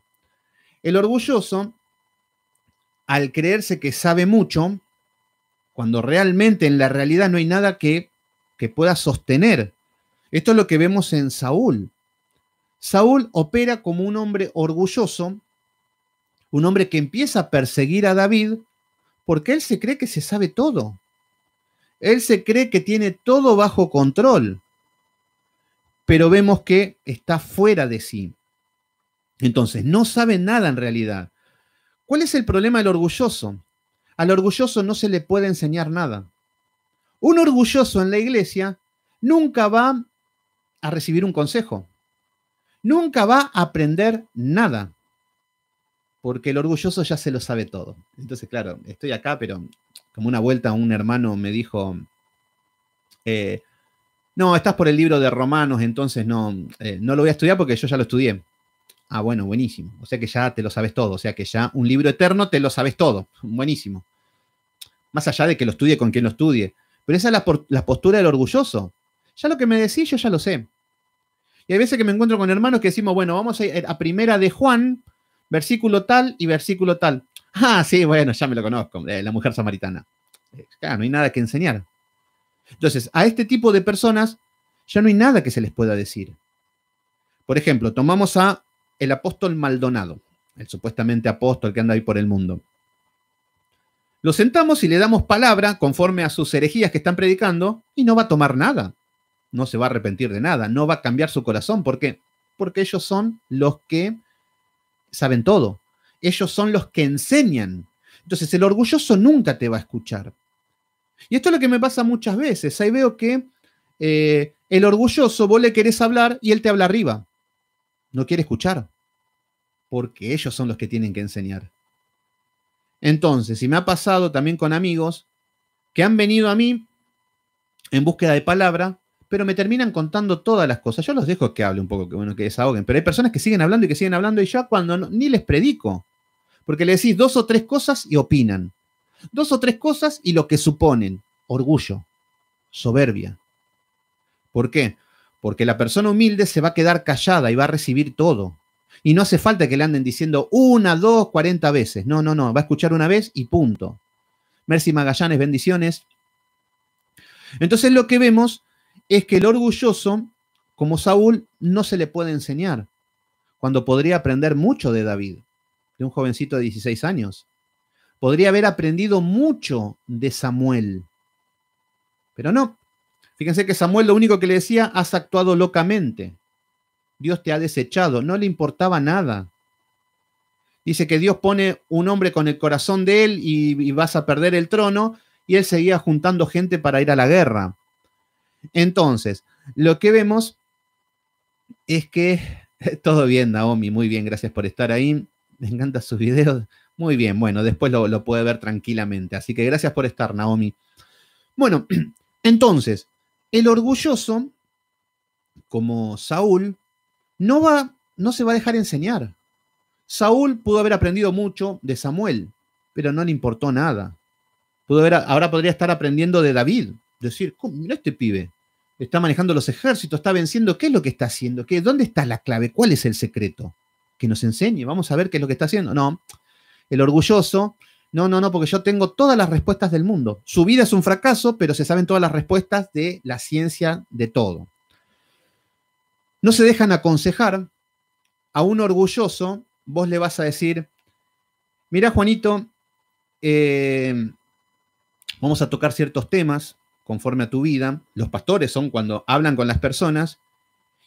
A: El orgulloso, al creerse que sabe mucho, cuando realmente en la realidad no hay nada que pueda sostener. Esto es lo que vemos en Saúl. Saúl opera como un hombre orgulloso, un hombre que empieza a perseguir a David porque él se cree que se sabe todo. Él se cree que tiene todo bajo control, pero vemos que está fuera de sí. Entonces, no sabe nada en realidad. ¿Cuál es el problema del orgulloso? Al orgulloso no se le puede enseñar nada. Un orgulloso en la iglesia nunca va a recibir un consejo, nunca va a aprender nada, porque el orgulloso ya se lo sabe todo. Entonces, claro, estoy acá, pero como una vuelta un hermano me dijo, no, estás por el libro de Romanos, entonces no lo voy a estudiar porque yo ya lo estudié. Ah, bueno, buenísimo. O sea que ya te lo sabes todo. O sea que ya un libro eterno te lo sabes todo. Buenísimo. Más allá de que lo estudie con quien lo estudie. Pero esa es la postura del orgulloso. Ya lo que me decís, yo ya lo sé. Y hay veces que me encuentro con hermanos que decimos, bueno, vamos a ir a primera de Juan, versículo tal y versículo tal. Ah, sí, bueno, ya me lo conozco, la mujer samaritana. Claro, no hay nada que enseñar. Entonces, a este tipo de personas ya no hay nada que se les pueda decir. Por ejemplo, tomamos a el apóstol Maldonado, el supuestamente apóstol que anda ahí por el mundo. Lo sentamos y le damos palabra conforme a sus herejías que están predicando y no va a tomar nada. No se va a arrepentir de nada, no va a cambiar su corazón. ¿Por qué? Porque ellos son los que saben todo. Ellos son los que enseñan. Entonces el orgulloso nunca te va a escuchar. Y esto es lo que me pasa muchas veces. Ahí veo que el orgulloso, vos le querés hablar y él te habla arriba. No quiere escuchar. Porque ellos son los que tienen que enseñar. Entonces, y me ha pasado también con amigos que han venido a mí en búsqueda de palabra, pero me terminan contando todas las cosas. Yo los dejo que hable un poco, que bueno, que desahoguen, pero hay personas que siguen hablando y que siguen hablando y ya cuando ni les predico, porque le decís 2 o 3 cosas y opinan. 2 o 3 cosas y lo que suponen. Orgullo, soberbia. ¿Por qué? Porque la persona humilde se va a quedar callada y va a recibir todo. Y no hace falta que le anden diciendo 1, 2, 40 veces. No, va a escuchar una vez y punto. Merci Magallanes, bendiciones. Entonces lo que vemos es que el orgulloso, como Saúl, no se le puede enseñar, cuando podría aprender mucho de David, de un jovencito de 16 años. Podría haber aprendido mucho de Samuel, pero no. Fíjense que Samuel lo único que le decía, has actuado locamente. Dios te ha desechado, no le importaba nada. Dice que Dios pone un hombre con el corazón de él y vas a perder el trono, y él seguía juntando gente para ir a la guerra. Entonces, lo que vemos es que todo bien, Naomi, muy bien, gracias por estar ahí. Me encantan sus videos. Muy bien, bueno, después lo puede ver tranquilamente. Así que gracias por estar, Naomi. Bueno, entonces, el orgulloso, como Saúl, no se va a dejar enseñar. Saúl pudo haber aprendido mucho de Samuel, pero no le importó nada. Ahora podría estar aprendiendo de David. Decir, mira este pibe, está manejando los ejércitos, está venciendo, ¿qué es lo que está haciendo? ¿Dónde está la clave? ¿Cuál es el secreto? Que nos enseñe, vamos a ver qué es lo que está haciendo. No, el orgulloso, no, porque yo tengo todas las respuestas del mundo. Su vida es un fracaso, pero se saben todas las respuestas de la ciencia de todo. No se dejan aconsejar. A un orgulloso, vos le vas a decir, mira, Juanito, vamos a tocar ciertos temas conforme a tu vida. Los pastores son cuando hablan con las personas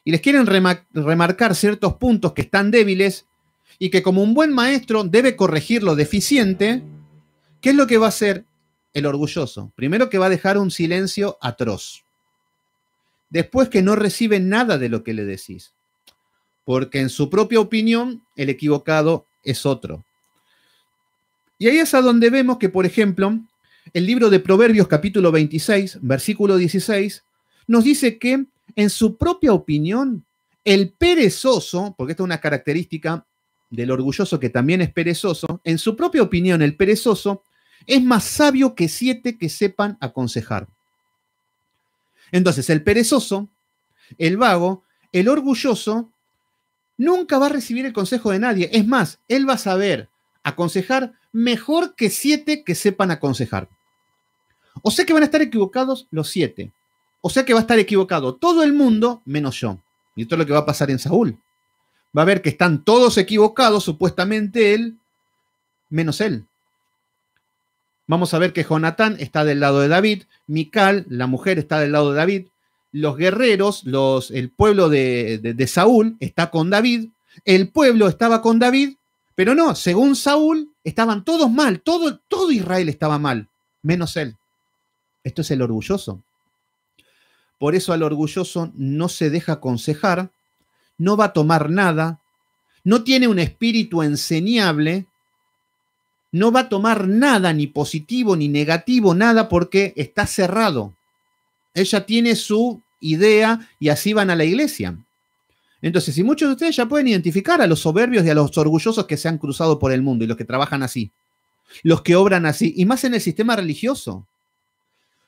A: y les quieren remarcar ciertos puntos que están débiles y que como un buen maestro debe corregir lo deficiente. ¿Qué es lo que va a hacer el orgulloso? Primero que va a dejar un silencio atroz. Después que no recibe nada de lo que le decís. Porque en su propia opinión, el equivocado es otro. Y ahí es a donde vemos que, por ejemplo, el libro de Proverbios capítulo 26, versículo 16, nos dice que en su propia opinión, el perezoso, porque esta es una característica del orgulloso que también es perezoso, en su propia opinión, el perezoso es más sabio que 7 que sepan aconsejar. Entonces, el perezoso, el vago, el orgulloso, nunca va a recibir el consejo de nadie. Es más, él va a saber aconsejar mejor que 7 que sepan aconsejar. O sea que van a estar equivocados los 7. O sea que va a estar equivocado todo el mundo menos yo. Y esto es lo que va a pasar en Saúl. Va a ver que están todos equivocados, supuestamente él, menos él. Vamos a ver que Jonatán está del lado de David, Mical, la mujer, está del lado de David, los guerreros, el pueblo de Saúl está con David, el pueblo estaba con David, pero no, según Saúl, estaban todos mal, todo Israel estaba mal, menos él. Esto es el orgulloso. Por eso al orgulloso no se deja aconsejar, no va a tomar nada, no tiene un espíritu enseñable, no va a tomar nada, ni positivo ni negativo, nada, porque está cerrado. Ella tiene su idea y así van a la iglesia. Entonces, si muchos de ustedes ya pueden identificar a los soberbios y a los orgullosos que se han cruzado por el mundo y los que trabajan así, los que obran así, y más en el sistema religioso.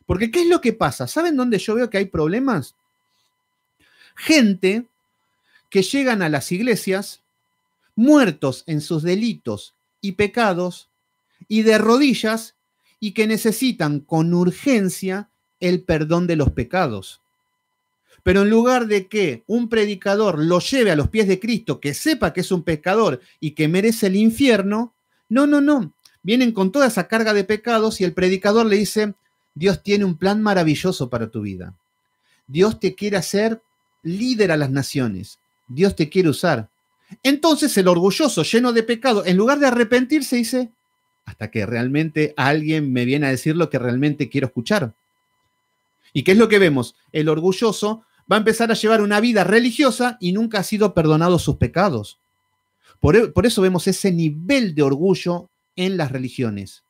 A: Porque, ¿qué es lo que pasa? ¿Saben dónde yo veo que hay problemas? Gente que llegan a las iglesias muertos en sus delitos y pecados y de rodillas y que necesitan con urgencia el perdón de los pecados. Pero en lugar de que un predicador lo lleve a los pies de Cristo, que sepa que es un pecador y que merece el infierno, no. Vienen con toda esa carga de pecados y el predicador le dice, Dios tiene un plan maravilloso para tu vida. Dios te quiere hacer líder a las naciones. Dios te quiere usar. Entonces el orgulloso, lleno de pecado, en lugar de arrepentirse, dice, hasta que realmente alguien me viene a decir lo que realmente quiero escuchar. ¿Y qué es lo que vemos? El orgulloso va a empezar a llevar una vida religiosa y nunca ha sido perdonado sus pecados. Por eso vemos ese nivel de orgullo en las religiones.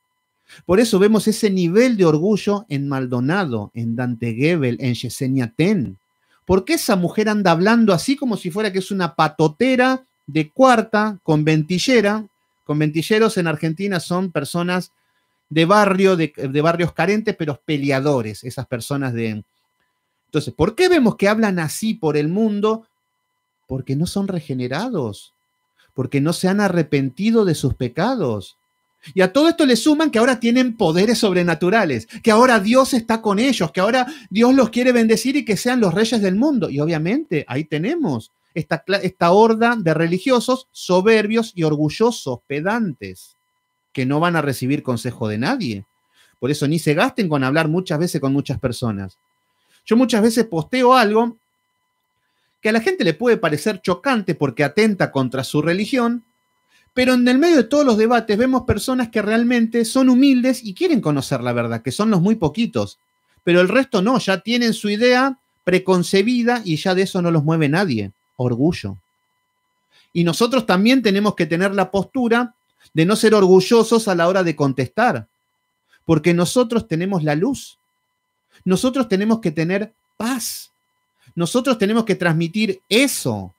A: Por eso vemos ese nivel de orgullo en Maldonado, en Dante Gebel, en Yesenia Ten. ¿Por qué esa mujer anda hablando así como si fuera que es una patotera de cuarta con ventillera? Con ventilleros en Argentina son personas de barrio, de barrios carentes, pero peleadores, esas personas de... Entonces, ¿por qué vemos que hablan así por el mundo? Porque no son regenerados, porque no se han arrepentido de sus pecados. Y a todo esto le suman que ahora tienen poderes sobrenaturales, que ahora Dios está con ellos, que ahora Dios los quiere bendecir y que sean los reyes del mundo. Y obviamente ahí tenemos esta horda de religiosos soberbios y orgullosos, pedantes, que no van a recibir consejo de nadie. Por eso ni se gasten con hablar muchas veces con muchas personas. Yo muchas veces posteo algo que a la gente le puede parecer chocante porque atenta contra su religión, pero en el medio de todos los debates vemos personas que realmente son humildes y quieren conocer la verdad, que son los muy poquitos. Pero el resto no, ya tienen su idea preconcebida y ya de eso no los mueve nadie. Orgullo. Y nosotros también tenemos que tener la postura de no ser orgullosos a la hora de contestar, porque nosotros tenemos la luz. Nosotros tenemos que tener paz. Nosotros tenemos que transmitir eso.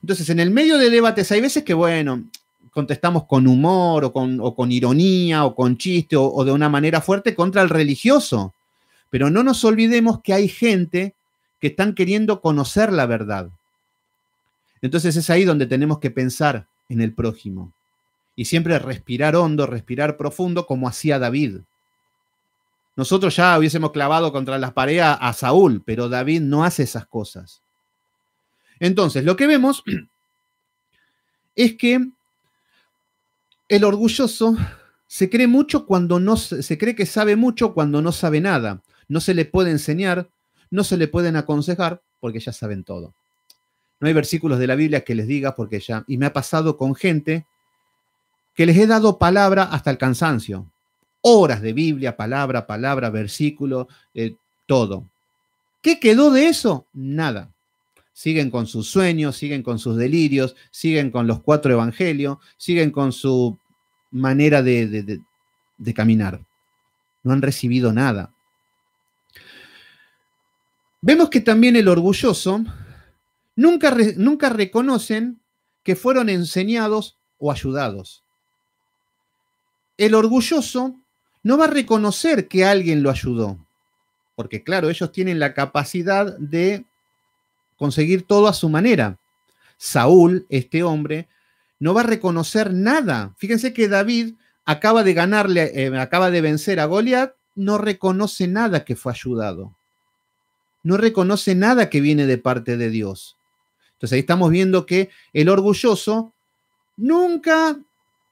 A: Entonces, en el medio de debates hay veces que, bueno, contestamos con humor o con ironía o con chiste o de una manera fuerte contra el religioso. Pero no nos olvidemos que hay gente que están queriendo conocer la verdad. Entonces es ahí donde tenemos que pensar en el prójimo. Y siempre respirar hondo, respirar profundo, como hacía David. Nosotros ya hubiésemos clavado contra las paredes a Saúl, pero David no hace esas cosas. Entonces, lo que vemos es que el orgulloso se cree mucho cuando no se cree que sabe mucho cuando no sabe nada. No se le puede enseñar, no se le pueden aconsejar porque ya saben todo. No hay versículos de la Biblia que les diga porque ya... Y me ha pasado con gente que les he dado palabra hasta el cansancio. Horas de Biblia, palabra, versículo, todo. ¿Qué quedó de eso? Nada. Siguen con sus sueños, siguen con sus delirios, siguen con los 4 evangelios, siguen con su manera de caminar. No han recibido nada. Vemos que también el orgulloso nunca reconocen que fueron enseñados o ayudados. El orgulloso no va a reconocer que alguien lo ayudó, porque claro, ellos tienen la capacidad de conseguir todo a su manera. Saúl, este hombre, no va a reconocer nada. Fíjense que David acaba de vencer a Goliat, no reconoce nada que fue ayudado. No reconoce nada que viene de parte de Dios. Entonces ahí estamos viendo que el orgulloso nunca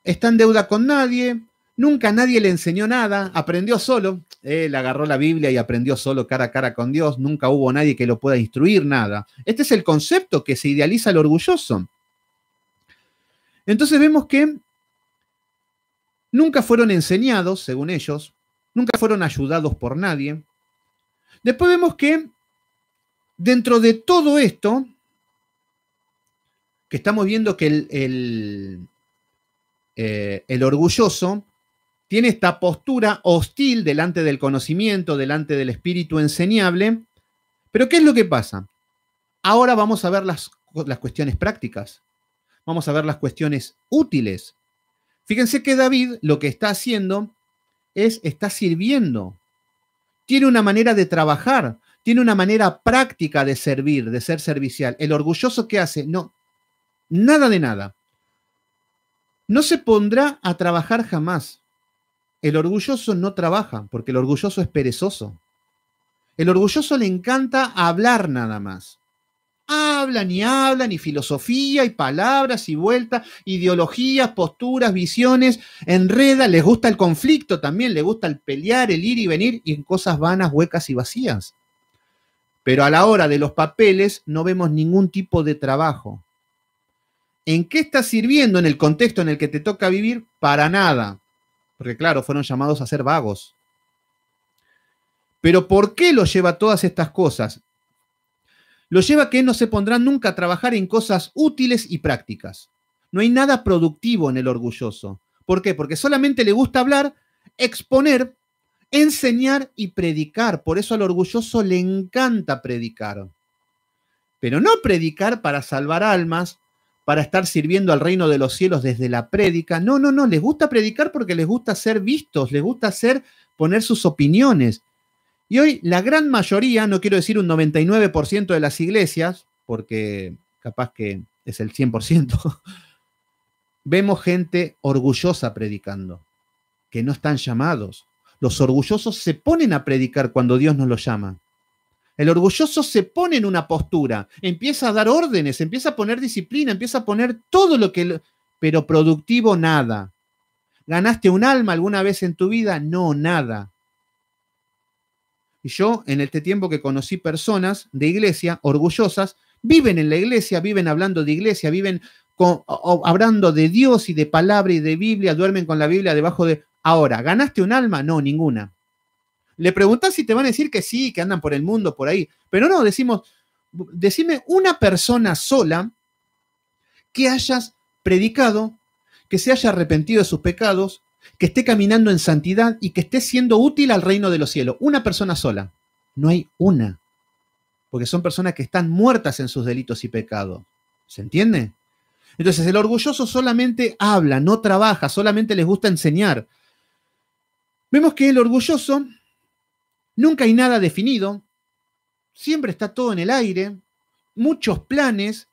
A: está en deuda con nadie, nunca nadie le enseñó nada, aprendió solo. Él agarró la Biblia y aprendió solo cara a cara con Dios, nunca hubo nadie que lo pueda instruir, nada. Este es el concepto que se idealiza al orgulloso. Entonces vemos que nunca fueron enseñados, según ellos, nunca fueron ayudados por nadie. Después vemos que dentro de todo esto, que estamos viendo que el orgulloso tiene esta postura hostil delante del conocimiento, delante del espíritu enseñable. Pero ¿qué es lo que pasa? Ahora vamos a ver las cuestiones prácticas. Vamos a ver las cuestiones útiles. Fíjense que David lo que está haciendo está sirviendo. Tiene una manera de trabajar, tiene una manera práctica de servir, de ser servicial. El orgulloso, ¿qué hace? No, nada de nada. No se pondrá a trabajar jamás. El orgulloso no trabaja, porque el orgulloso es perezoso. El orgulloso le encanta hablar nada más. Hablan y filosofía y palabras y vueltas, ideologías, posturas, visiones, enreda, les gusta el conflicto también, les gusta el pelear, el ir y venir y en cosas vanas, huecas y vacías. Pero a la hora de los papeles no vemos ningún tipo de trabajo. ¿En qué está sirviendo en el contexto en el que te toca vivir? Para nada. Porque claro, fueron llamados a ser vagos. Pero ¿por qué lo lleva a todas estas cosas? Lo lleva a que no se pondrán nunca a trabajar en cosas útiles y prácticas. No hay nada productivo en el orgulloso. ¿Por qué? Porque solamente le gusta hablar, exponer, enseñar y predicar. Por eso al orgulloso le encanta predicar. Pero no predicar para salvar almas, para estar sirviendo al reino de los cielos desde la prédica. No, les gusta predicar porque les gusta ser vistos, les gusta poner sus opiniones. Y hoy la gran mayoría, no quiero decir un 99% de las iglesias, porque capaz que es el 100%, vemos gente orgullosa predicando, que no están llamados. Los orgullosos se ponen a predicar cuando Dios nos los llama. El orgulloso se pone en una postura, empieza a dar órdenes, empieza a poner disciplina, empieza a poner todo lo que... Pero productivo, nada. ¿Ganaste un alma alguna vez en tu vida? No, nada. Y yo, en este tiempo que conocí personas de iglesia orgullosas, viven en la iglesia, viven hablando de iglesia, viven hablando de Dios y de palabra y de Biblia, duermen con la Biblia debajo de... Ahora, ¿ganaste un alma? No, ninguna. Le preguntás si te van a decir que sí, que andan por el mundo, por ahí. Pero no, decime una persona sola que hayas predicado, que se haya arrepentido de sus pecados, que esté caminando en santidad y que esté siendo útil al reino de los cielos. Una persona sola. No hay una. Porque son personas que están muertas en sus delitos y pecados. ¿Se entiende? Entonces, el orgulloso solamente habla, no trabaja, solamente les gusta enseñar. Vemos que el orgulloso nunca hay nada definido, siempre está todo en el aire, muchos planes.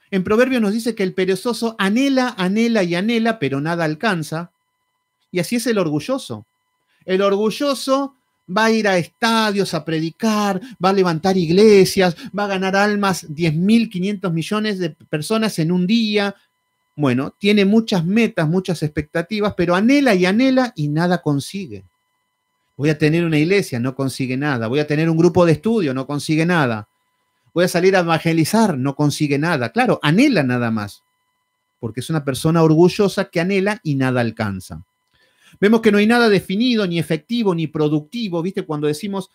A: En Proverbios nos dice que el perezoso anhela, anhela y anhela, pero nada alcanza. Y así es el orgulloso. El orgulloso va a ir a estadios a predicar, va a levantar iglesias, va a ganar almas, 10.500 millones de personas en un día. Bueno, tiene muchas metas, muchas expectativas, pero anhela y nada consigue. Voy a tener una iglesia, no consigue nada. Voy a tener un grupo de estudio, no consigue nada. Voy a salir a evangelizar, no consigue nada. Claro, anhela nada más, porque es una persona orgullosa que anhela y nada alcanza. Vemos que no hay nada definido, ni efectivo, ni productivo. ¿Viste? Cuando decimos,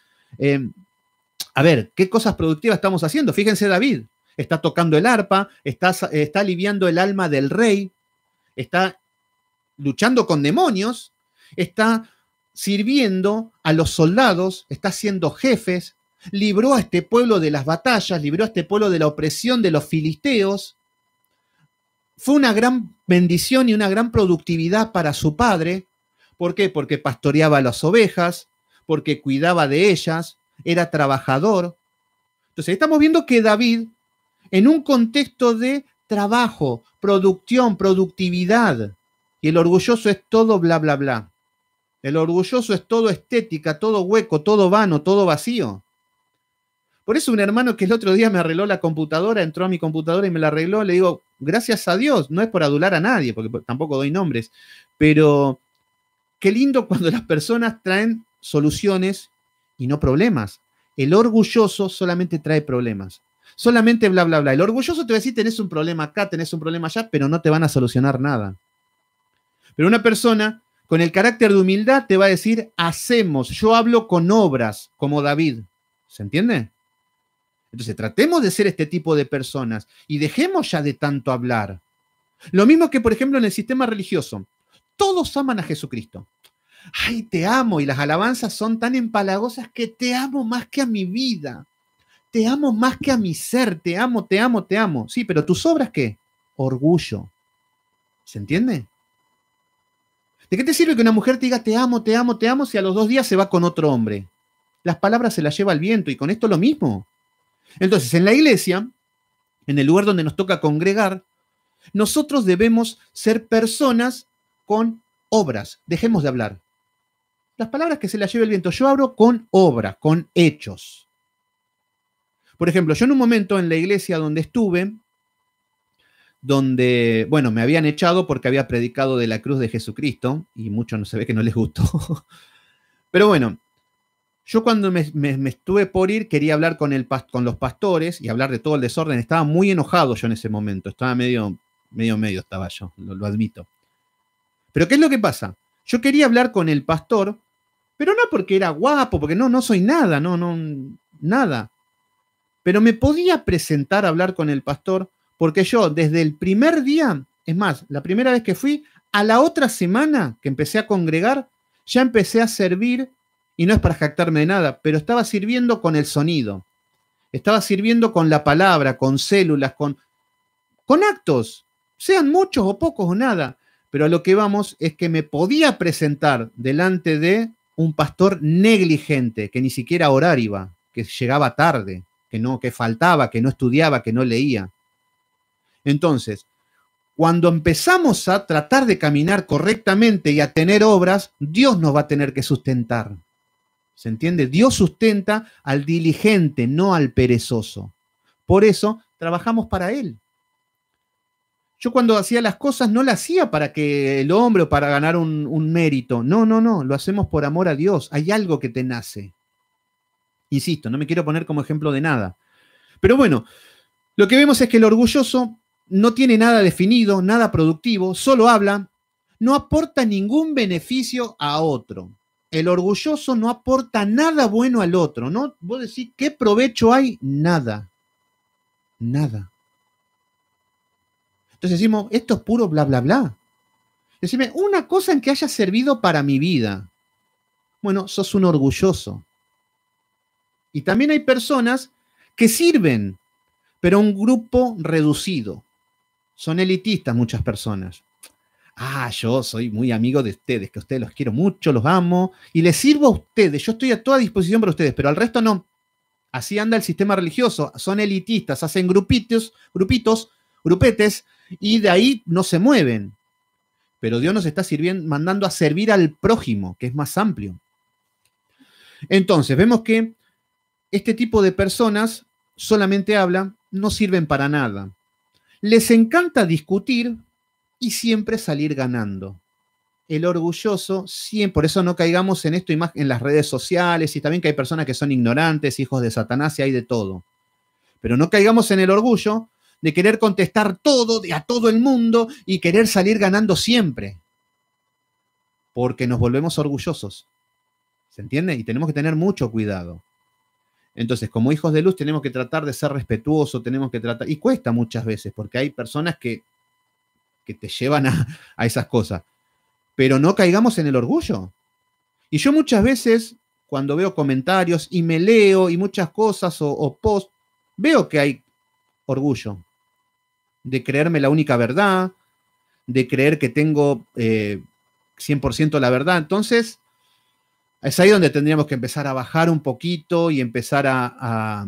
A: a ver, ¿qué cosas productivas estamos haciendo? Fíjense David, está tocando el arpa, está aliviando el alma del rey, está luchando con demonios, está sirviendo a los soldados, está siendo jefes, libró a este pueblo de las batallas, libró a este pueblo de la opresión de los filisteos. Fue una gran bendición y una gran productividad para su padre. ¿Por qué? Porque pastoreaba las ovejas, porque cuidaba de ellas, era trabajador. Entonces estamos viendo que David, en un contexto de trabajo, producción, productividad, y el orgulloso es todo bla, bla, bla. El orgulloso es todo estética, todo hueco, todo vano, todo vacío. Por eso un hermano que el otro día me arregló la computadora, entró a mi computadora y me la arregló, le digo, gracias a Dios, no es por adular a nadie, porque tampoco doy nombres, pero qué lindo cuando las personas traen soluciones y no problemas. El orgulloso solamente trae problemas. Solamente bla, bla, bla. El orgulloso te va a decir, tenés un problema acá, tenés un problema allá, pero no te van a solucionar nada. Pero una persona Con el carácter de humildad te va a decir, hacemos, yo hablo con obras, como David. ¿Se entiende? Entonces tratemos de ser este tipo de personas y dejemos ya de tanto hablar. Lo mismo que, por ejemplo, en el sistema religioso. Todos aman a Jesucristo. Ay, te amo, y las alabanzas son tan empalagosas que te amo más que a mi vida. Te amo más que a mi ser, te amo, te amo, te amo. Sí, pero tus obras, ¿qué? Orgullo. ¿Se entiende? ¿De qué te sirve que una mujer te diga te amo, te amo, te amo si a los 2 días se va con otro hombre? Las palabras se las lleva el viento y con esto lo mismo. Entonces, en la iglesia, en el lugar donde nos toca congregar, nosotros debemos ser personas con obras. Dejemos de hablar. Las palabras que se las lleva el viento, yo hablo con obras, con hechos. Por ejemplo, yo en un momento en la iglesia donde estuve, donde, bueno, me habían echado porque había predicado de la cruz de Jesucristo y mucho no se ve que no les gustó. Pero bueno, yo cuando me estuve por ir quería hablar con los pastores y hablar de todo el desorden. Estaba muy enojado yo en ese momento, estaba medio estaba yo, lo admito. Pero ¿qué es lo que pasa? Yo quería hablar con el pastor, pero no porque era guapo, porque no soy nada, nada. Pero me podía presentar a hablar con el pastor porque yo desde el primer día, es más, la primera vez que fui, a la otra semana que empecé a congregar, ya empecé a servir, y no es para jactarme de nada, pero estaba sirviendo con el sonido, estaba sirviendo con la palabra, con células, con actos, sean muchos o pocos o nada, pero a lo que vamos es que me podía presentar delante de un pastor negligente, que ni siquiera a orar iba, que llegaba tarde, que faltaba, que no estudiaba, que no leía. Entonces, cuando empezamos a tratar de caminar correctamente y a tener obras, Dios nos va a tener que sustentar. ¿Se entiende? Dios sustenta al diligente, no al perezoso. Por eso trabajamos para Él. Yo cuando hacía las cosas no las hacía para que el hombre o para ganar un mérito. No, lo hacemos por amor a Dios. Hay algo que te nace. Insisto, no me quiero poner como ejemplo de nada. Pero bueno, lo que vemos es que el orgulloso no tiene nada definido, nada productivo, solo habla, no aporta ningún beneficio a otro. El orgulloso no aporta nada bueno al otro, ¿no? Vos decís, ¿qué provecho hay? Nada. Nada. Entonces decimos, esto es puro bla, bla, bla. Decime, una cosa en que haya servido para mi vida. Bueno, sos un orgulloso. Y también hay personas que sirven, pero un grupo reducido. Son elitistas muchas personas. Yo soy muy amigo de ustedes, que a ustedes los quiero mucho, los amo, y les sirvo a ustedes, yo estoy a toda disposición para ustedes, pero al resto no. Así anda el sistema religioso, son elitistas, hacen grupitos, grupetes, y de ahí no se mueven. Pero Dios nos está mandando a servir al prójimo, que es más amplio. Entonces, vemos que este tipo de personas solamente hablan, no sirven para nada. Les encanta discutir y siempre salir ganando. El orgulloso, siempre, por eso no caigamos en esto en las redes sociales, y también que hay personas que son ignorantes, hijos de Satanás, y hay de todo. Pero no caigamos en el orgullo de querer contestar todo a todo el mundo y querer salir ganando siempre. Porque nos volvemos orgullosos. ¿Se entiende? Y tenemos que tener mucho cuidado. Entonces, como hijos de luz, tenemos que tratar de ser respetuosos, tenemos que tratar, y cuesta muchas veces, porque hay personas que te llevan a esas cosas. Pero no caigamos en el orgullo. Y yo muchas veces, cuando veo comentarios y me leo y muchas cosas o posts, veo que hay orgullo. De creerme la única verdad, de creer que tengo 100% la verdad. Entonces, es ahí donde tendríamos que empezar a bajar un poquito y empezar a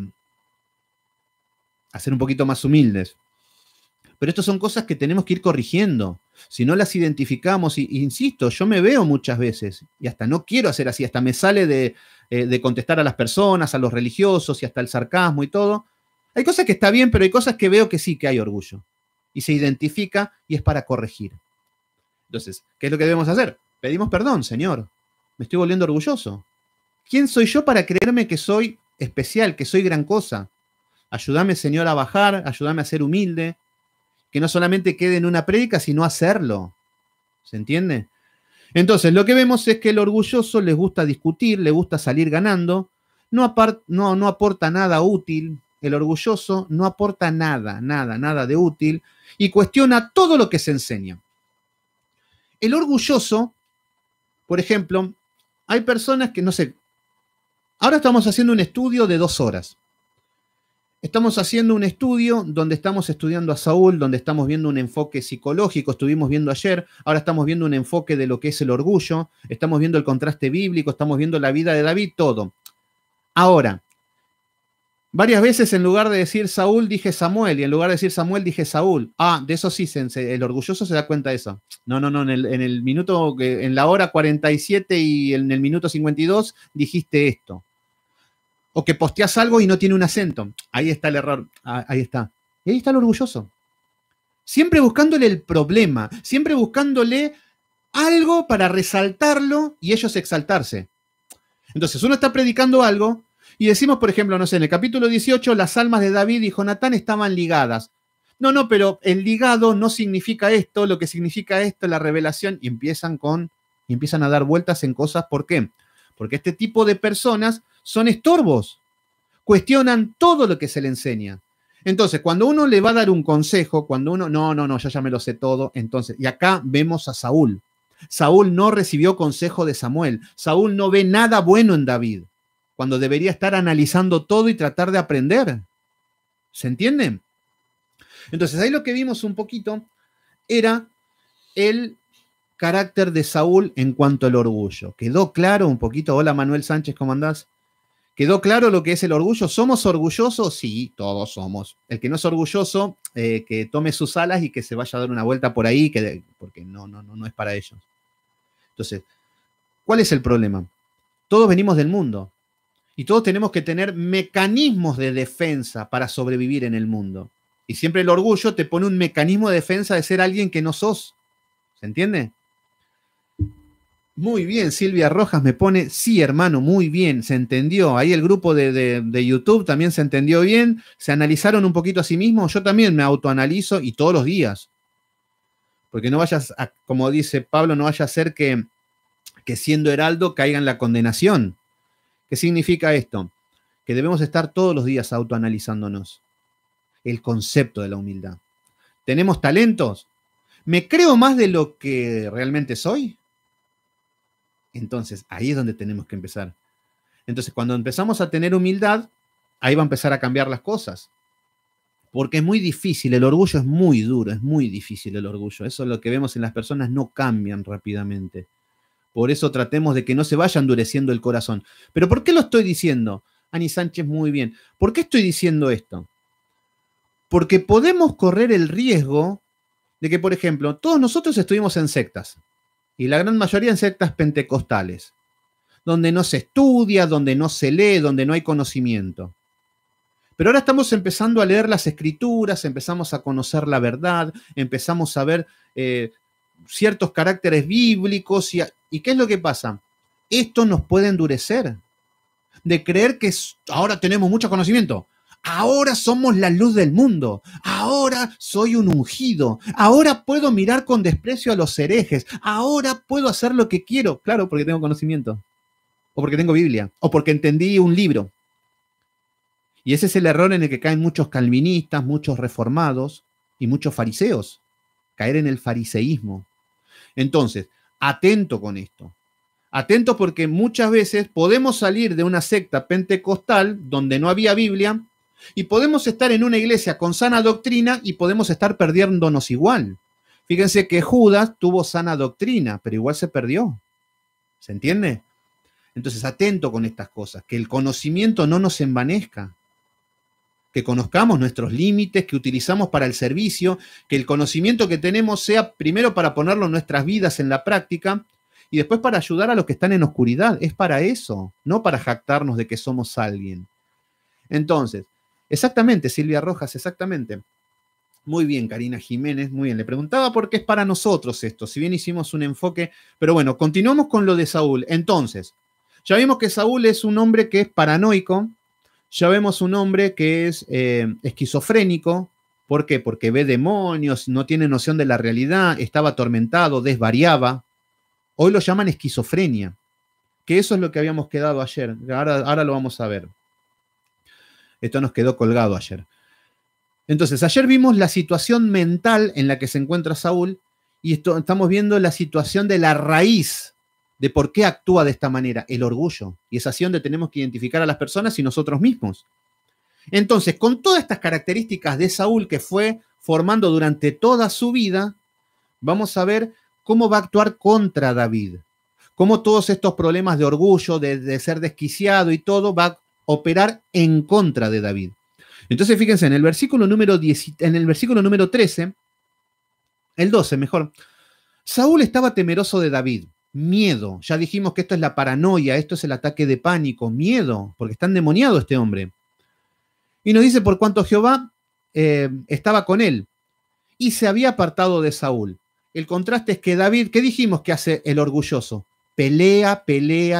A: ser un poquito más humildes. Pero estas son cosas que tenemos que ir corrigiendo. Si no las identificamos, y insisto, yo me veo muchas veces, y hasta no quiero hacer así, hasta me sale de contestar a las personas, a los religiosos, y hasta el sarcasmo y todo. Hay cosas que está bien, pero hay cosas que veo que sí, que hay orgullo. Y se identifica y es para corregir. Entonces, ¿qué es lo que debemos hacer? Pedimos perdón, Señor. Me estoy volviendo orgulloso. ¿Quién soy yo para creerme que soy especial, que soy gran cosa? Ayúdame, Señor, a bajar, ayúdame a ser humilde, que no solamente quede en una prédica, sino hacerlo. ¿Se entiende? Entonces, lo que vemos es que el orgulloso les gusta discutir, le gusta salir ganando, no aporta nada útil, el orgulloso no aporta nada de útil y cuestiona todo lo que se enseña. El orgulloso, por ejemplo, hay personas que, no sé, ahora estamos haciendo un estudio de 2 horas. Estamos haciendo un estudio donde estamos estudiando a Saúl, donde estamos viendo un enfoque psicológico, estuvimos viendo ayer, ahora estamos viendo un enfoque de lo que es el orgullo, estamos viendo el contraste bíblico, estamos viendo la vida de David, todo. Ahora, varias veces en lugar de decir Saúl dije Samuel y en lugar de decir Samuel dije Saúl. Ah, de eso sí, el orgulloso se da cuenta de eso. No, en el minuto, en la hora 47 y en el minuto 52 dijiste esto. O que posteas algo y no tiene un acento. Ahí está el error. Ahí está. Y ahí está el orgulloso. Siempre buscándole el problema, siempre buscándole algo para resaltarlo y ellos exaltarse. Entonces, uno está predicando algo y decimos, por ejemplo, no sé, en el capítulo 18, las almas de David y Jonatán estaban ligadas. No, pero el ligado no significa esto, lo que significa esto, la revelación, y empiezan a dar vueltas en cosas. ¿Por qué? Porque este tipo de personas son estorbos, cuestionan todo lo que se le enseña. Entonces, cuando uno le va a dar un consejo, cuando uno, no, yo ya me lo sé todo, entonces, y acá vemos a Saúl. Saúl no recibió consejo de Samuel. Saúl no ve nada bueno en David, cuando debería estar analizando todo y tratar de aprender. ¿Se entiende? Entonces, ahí lo que vimos un poquito era el carácter de Saúl en cuanto al orgullo. ¿Quedó claro un poquito? Hola Manuel Sánchez, ¿cómo andás? ¿Quedó claro lo que es el orgullo? ¿Somos orgullosos? Sí, todos somos. El que no es orgulloso, que tome sus alas y que se vaya a dar una vuelta por ahí, porque no es para ellos. Entonces, ¿cuál es el problema? Todos venimos del mundo y todos tenemos que tener mecanismos de defensa para sobrevivir en el mundo. Y siempre el orgullo te pone un mecanismo de defensa de ser alguien que no sos. ¿Se entiende? Muy bien, Silvia Rojas me pone, sí, hermano, muy bien, se entendió. Ahí el grupo de YouTube también se entendió bien, se analizaron un poquito a sí mismos. Yo también me autoanalizo y todos los días. Porque no vayas, como dice Pablo, no vaya a ser que siendo heraldo caiga en la condenación. ¿Qué significa esto? Que debemos estar todos los días autoanalizándonos. El concepto de la humildad. ¿Tenemos talentos? ¿Me creo más de lo que realmente soy? Entonces, ahí es donde tenemos que empezar. Entonces, cuando empezamos a tener humildad, ahí va a empezar a cambiar las cosas. Porque es muy difícil, el orgullo es muy duro, es muy difícil el orgullo. Eso es lo que vemos en las personas, no cambian rápidamente. Por eso tratemos de que no se vaya endureciendo el corazón. ¿Pero por qué lo estoy diciendo? Ani Sánchez, muy bien. ¿Por qué estoy diciendo esto? Porque podemos correr el riesgo de que, por ejemplo, todos nosotros estuvimos en sectas. Y la gran mayoría en sectas pentecostales, donde no se estudia, donde no se lee, donde no hay conocimiento. Pero ahora estamos empezando a leer las escrituras, empezamos a conocer la verdad, empezamos a ver ciertos caracteres bíblicos. ¿Y qué es lo que pasa? Esto nos puede endurecer, de creer que ahora tenemos mucho conocimiento. Ahora somos la luz del mundo. Ahora soy un ungido. Ahora puedo mirar con desprecio a los herejes. Ahora puedo hacer lo que quiero. Claro, porque tengo conocimiento. O porque tengo Biblia. O porque entendí un libro. Y ese es el error en el que caen muchos calvinistas, muchos reformados y muchos fariseos. Caer en el fariseísmo. Entonces, atento con esto. Atento porque muchas veces podemos salir de una secta pentecostal donde no había Biblia. Y podemos estar en una iglesia con sana doctrina y podemos estar perdiéndonos igual. Fíjense que Judas tuvo sana doctrina, pero igual se perdió. ¿Se entiende? Entonces, atento con estas cosas, que el conocimiento no nos envanezca, que conozcamos nuestros límites, que utilizamos para el servicio, que el conocimiento que tenemos sea primero para ponerlo en nuestras vidas en la práctica y después para ayudar a los que están en oscuridad. Es para eso, no para jactarnos de que somos alguien. Entonces, exactamente, Silvia Rojas, exactamente. Muy bien, Karina Jiménez, muy bien. Le preguntaba por qué es para nosotros esto, si bien hicimos un enfoque, pero bueno, continuamos con lo de Saúl. Entonces, ya vimos que Saúl es un hombre que es paranoico, ya vemos un hombre que es esquizofrénico. ¿Por qué? Porque ve demonios, no tiene noción de la realidad, estaba atormentado, desvariaba. Hoy lo llaman esquizofrenia, que eso es lo que habíamos quedado ayer. Ahora lo vamos a ver. Esto nos quedó colgado ayer. Entonces, ayer vimos la situación mental en la que se encuentra Saúl y estamos viendo la situación de la raíz de por qué actúa de esta manera, el orgullo. Y es así donde tenemos que identificar a las personas y nosotros mismos. Entonces, con todas estas características de Saúl que fue formando durante toda su vida, vamos a ver cómo va a actuar contra David. Cómo todos estos problemas de orgullo, de ser desquiciado y todo, va a operar en contra de David. Entonces, fíjense, en el versículo número 13, el 12 mejor, Saúl estaba temeroso de David. Miedo. Ya dijimos que esto es la paranoia, esto es el ataque de pánico, miedo, porque está endemoniado este hombre. Y nos dice por cuanto Jehová estaba con él y se había apartado de Saúl. El contraste es que David, ¿qué dijimos que hace el orgulloso? Pelea,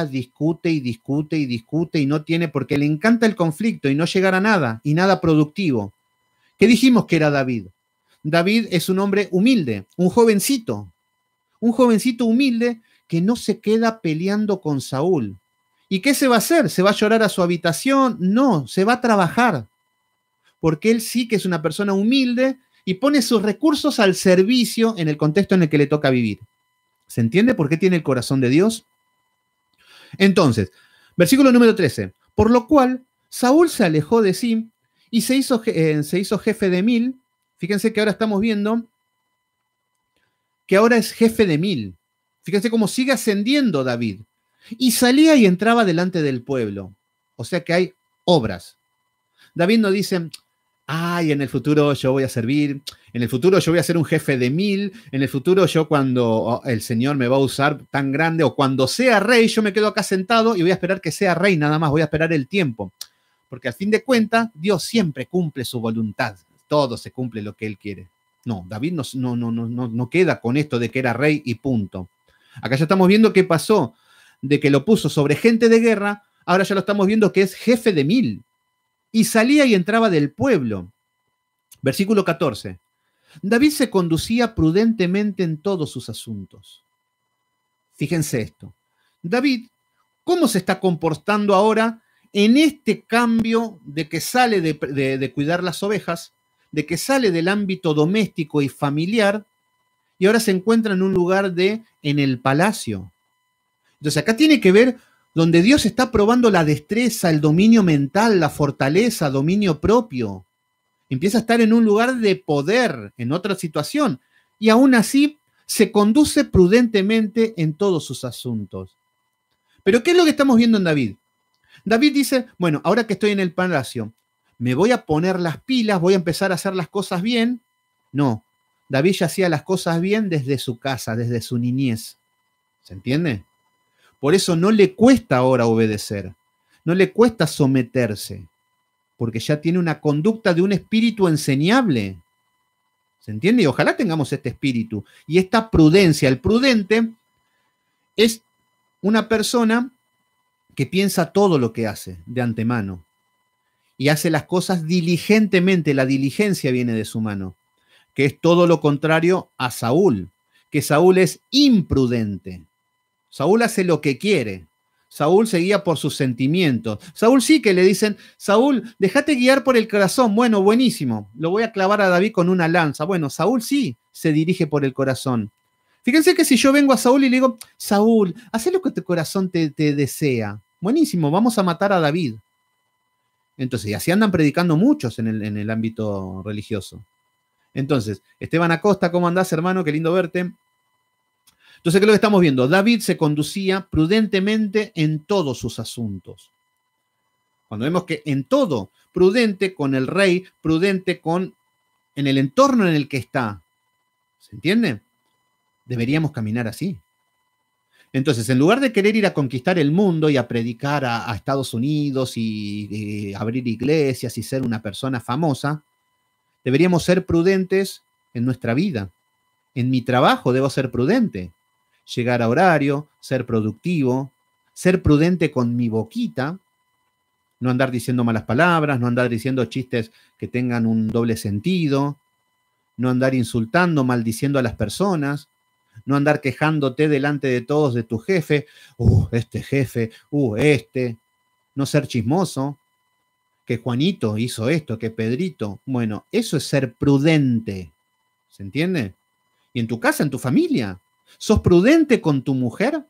A: discute y discute y discute y no tiene, porque le encanta el conflicto y no llegar a nada y nada productivo. ¿Qué dijimos que era David? David es un hombre humilde, un jovencito humilde que no se queda peleando con Saúl. ¿Y qué se va a hacer? ¿Se va a llorar a su habitación? No, se va a trabajar, porque él sí que es una persona humilde y pone sus recursos al servicio en el contexto en el que le toca vivir. ¿Se entiende por qué tiene el corazón de Dios? Entonces, versículo número 13. Por lo cual, Saúl se alejó de sí y se hizo jefe de 1000. Fíjense que ahora estamos viendo que ahora es jefe de 1000. Fíjense cómo sigue ascendiendo David. Y salía y entraba delante del pueblo. O sea que hay obras. David no dice, ay, en el futuro yo voy a servir, en el futuro yo voy a ser un jefe de 1000, en el futuro yo cuando el Señor me va a usar tan grande, o cuando sea rey, yo me quedo acá sentado y voy a esperar que sea rey, nada más voy a esperar el tiempo. Porque al fin de cuentas, Dios siempre cumple su voluntad, todo se cumple lo que Él quiere. No, David no queda con esto de que era rey y punto. Acá ya estamos viendo qué pasó, de que lo puso sobre gente de guerra, ahora ya lo estamos viendo que es jefe de 1000. Y salía y entraba del pueblo. Versículo 14. David se conducía prudentemente en todos sus asuntos. Fíjense esto. David, ¿cómo se está comportando ahora en este cambio de que sale de cuidar las ovejas, de que sale del ámbito doméstico y familiar y ahora se encuentra en un lugar en el palacio? Entonces acá tiene que ver donde Dios está probando la destreza, el dominio mental, la fortaleza, dominio propio. Empieza a estar en un lugar de poder, en otra situación, y aún así se conduce prudentemente en todos sus asuntos. Pero ¿qué es lo que estamos viendo en David? David dice, bueno, ahora que estoy en el palacio, ¿me voy a poner las pilas, voy a empezar a hacer las cosas bien? No, David ya hacía las cosas bien desde su casa, desde su niñez. ¿Se entiende? Por eso no le cuesta ahora obedecer, no le cuesta someterse, porque ya tiene una conducta de un espíritu enseñable. ¿Se entiende? Y ojalá tengamos este espíritu y esta prudencia. El prudente es una persona que piensa todo lo que hace de antemano y hace las cosas diligentemente. La diligencia viene de su mano, que es todo lo contrario a Saúl, que Saúl es imprudente. Saúl hace lo que quiere. Saúl se guía por sus sentimientos. Saúl sí que le dicen, Saúl, déjate guiar por el corazón. Bueno, buenísimo. Lo voy a clavar a David con una lanza. Bueno, Saúl sí se dirige por el corazón. Fíjense que si yo vengo a Saúl y le digo, Saúl, haz lo que tu corazón te desea. Buenísimo, vamos a matar a David. Entonces, y así andan predicando muchos en el ámbito religioso. Entonces, Esteban Acosta, ¿cómo andás, hermano? Qué lindo verte. Entonces, ¿qué es lo que estamos viendo? David se conducía prudentemente en todos sus asuntos. Cuando vemos que en todo, prudente con el rey, prudente en el entorno en el que está. ¿Se entiende? Deberíamos caminar así. Entonces, en lugar de querer ir a conquistar el mundo y a predicar a Estados Unidos y abrir iglesias y ser una persona famosa, deberíamos ser prudentes en nuestra vida. En mi trabajo debo ser prudente. Llegar a horario, ser productivo, ser prudente con mi boquita, no andar diciendo malas palabras, no andar diciendo chistes que tengan un doble sentido, no andar insultando, maldiciendo a las personas. no andar quejándote delante de todos de tu jefe, este jefe, este, no ser chismoso, que Juanito hizo esto, que Pedrito. Bueno, eso es ser prudente, ¿se entiende? Y en tu casa, en tu familia, ¿sos prudente con tu mujer?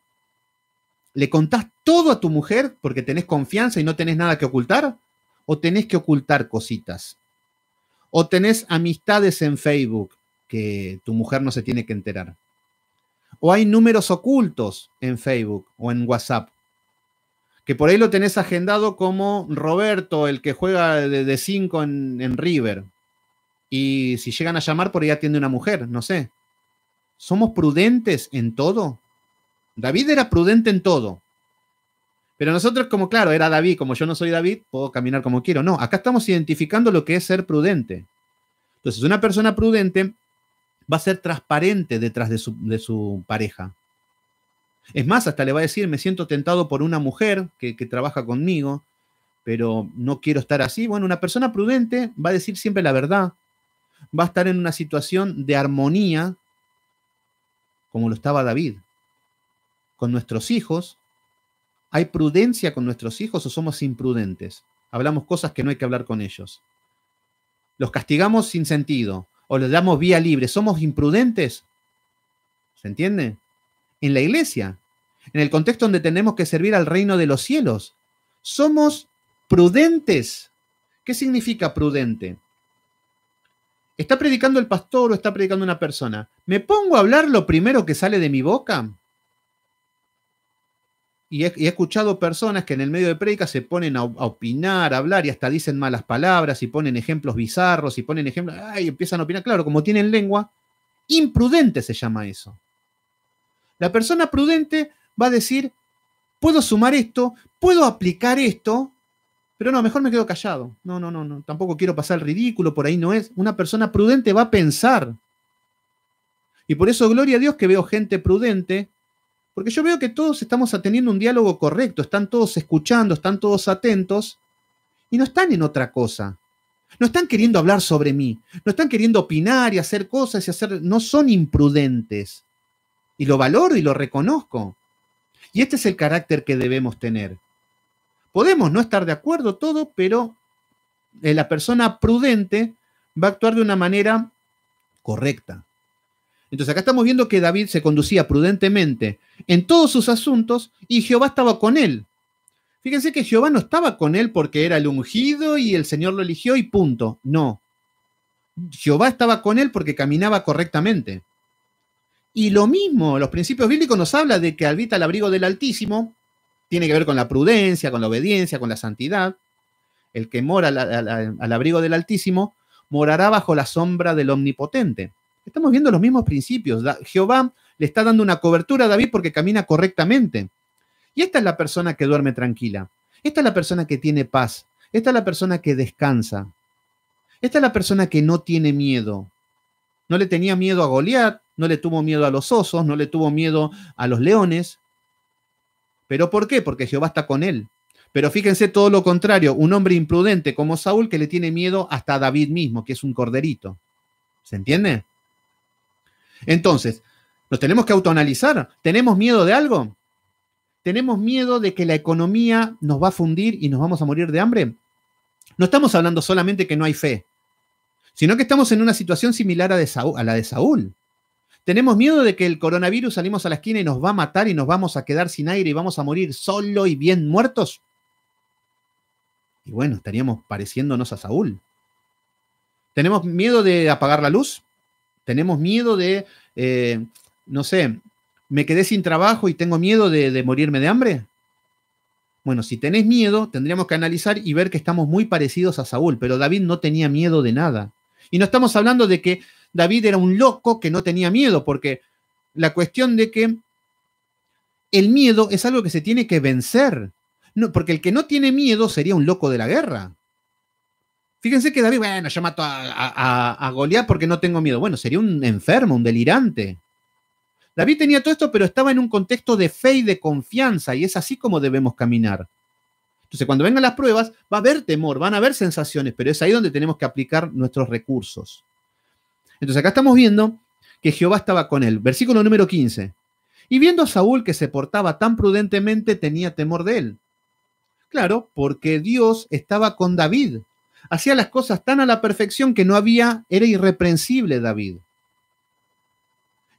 A: ¿Le contás todo a tu mujer porque tenés confianza y no tenés nada que ocultar? ¿O tenés que ocultar cositas? ¿O tenés amistades en Facebook que tu mujer no se tiene que enterar? ¿O hay números ocultos en Facebook o en WhatsApp? Que por ahí lo tenés agendado como Roberto, el que juega de 5 en River. Y si llegan a llamar, por ahí atiende una mujer, no sé. ¿Somos prudentes en todo? David era prudente en todo. Pero nosotros, como claro, era David, como yo no soy David, puedo caminar como quiero. No, acá estamos identificando lo que es ser prudente. Entonces, una persona prudente va a ser transparente detrás de su pareja. Es más, hasta le va a decir, me siento tentado por una mujer que trabaja conmigo, pero no quiero estar así. Bueno, una persona prudente va a decir siempre la verdad. Va a estar en una situación de armonía, como lo estaba David. Con nuestros hijos, ¿hay prudencia con nuestros hijos o somos imprudentes? Hablamos cosas que no hay que hablar con ellos. Los castigamos sin sentido o les damos vía libre. ¿Somos imprudentes? ¿Se entiende? En la iglesia, en el contexto donde tenemos que servir al reino de los cielos, ¿somos prudentes? ¿Qué significa prudente? ¿Está predicando el pastor o está predicando una persona? ¿Me pongo a hablar lo primero que sale de mi boca? Y he escuchado personas que en el medio de prédica se ponen a opinar, a hablar y hasta dicen malas palabras y ponen ejemplos bizarros y ponen ejemplos, y empiezan a opinar. Claro, como tienen lengua, imprudente se llama eso. La persona prudente va a decir, puedo sumar esto, puedo aplicar esto, pero no, mejor me quedo callado. No, tampoco quiero pasar el ridículo, por ahí no es. Una persona prudente va a pensar. Y por eso, gloria a Dios que veo gente prudente, porque yo veo que todos estamos teniendo un diálogo correcto, están todos escuchando, están todos atentos, y no están en otra cosa. No están queriendo hablar sobre mí, no están queriendo opinar y hacer cosas y hacer, no son imprudentes. Y lo valoro y lo reconozco. Y este es el carácter que debemos tener. Podemos no estar de acuerdo todo, pero la persona prudente va a actuar de una manera correcta. Entonces acá estamos viendo que David se conducía prudentemente en todos sus asuntos y Jehová estaba con él. Fíjense que Jehová no estaba con él porque era el ungido y el Señor lo eligió y punto. No. Jehová estaba con él porque caminaba correctamente. Y lo mismo, los principios bíblicos nos habla de que habita al abrigo del Altísimo, tiene que ver con la prudencia, con la obediencia, con la santidad. El que mora al abrigo del Altísimo morará bajo la sombra del Omnipotente. Estamos viendo los mismos principios. Jehová le está dando una cobertura a David porque camina correctamente. Y esta es la persona que duerme tranquila. Esta es la persona que tiene paz. Esta es la persona que descansa. Esta es la persona que no tiene miedo. No le tenía miedo a Goliat, no le tuvo miedo a los osos, no le tuvo miedo a los leones. ¿Pero por qué? Porque Jehová está con él. Pero fíjense todo lo contrario, un hombre imprudente como Saúl que le tiene miedo hasta a David mismo, que es un corderito. ¿Se entiende? Entonces, nos tenemos que autoanalizar. ¿Tenemos miedo de algo? ¿Tenemos miedo de que la economía nos va a fundir y nos vamos a morir de hambre? No estamos hablando solamente que no hay fe, sino que estamos en una situación similar a la de Saúl. ¿Tenemos miedo de que el coronavirus salimos a la esquina y nos va a matar y nos vamos a quedar sin aire y vamos a morir solo y bien muertos? Y bueno, estaríamos pareciéndonos a Saúl. ¿Tenemos miedo de apagar la luz? ¿Tenemos miedo de, no sé, me quedé sin trabajo y tengo miedo de morirme de hambre? Bueno, si tenés miedo, tendríamos que analizar y ver que estamos muy parecidos a Saúl, pero David no tenía miedo de nada. Y no estamos hablando de que David era un loco que no tenía miedo, porque la cuestión de que el miedo es algo que se tiene que vencer. No, porque el que no tiene miedo sería un loco de la guerra. Fíjense que David, bueno, yo mato a Goliat porque no tengo miedo. Bueno, sería un enfermo, un delirante. David tenía todo esto, pero estaba en un contexto de fe y de confianza, y es así como debemos caminar. Entonces, cuando vengan las pruebas, va a haber temor, van a haber sensaciones, pero es ahí donde tenemos que aplicar nuestros recursos. Entonces, acá estamos viendo que Jehová estaba con él. Versículo número 15. Y viendo a Saúl que se portaba tan prudentemente, tenía temor de él. Claro, porque Dios estaba con David. Hacía las cosas tan a la perfección que era irreprensible David.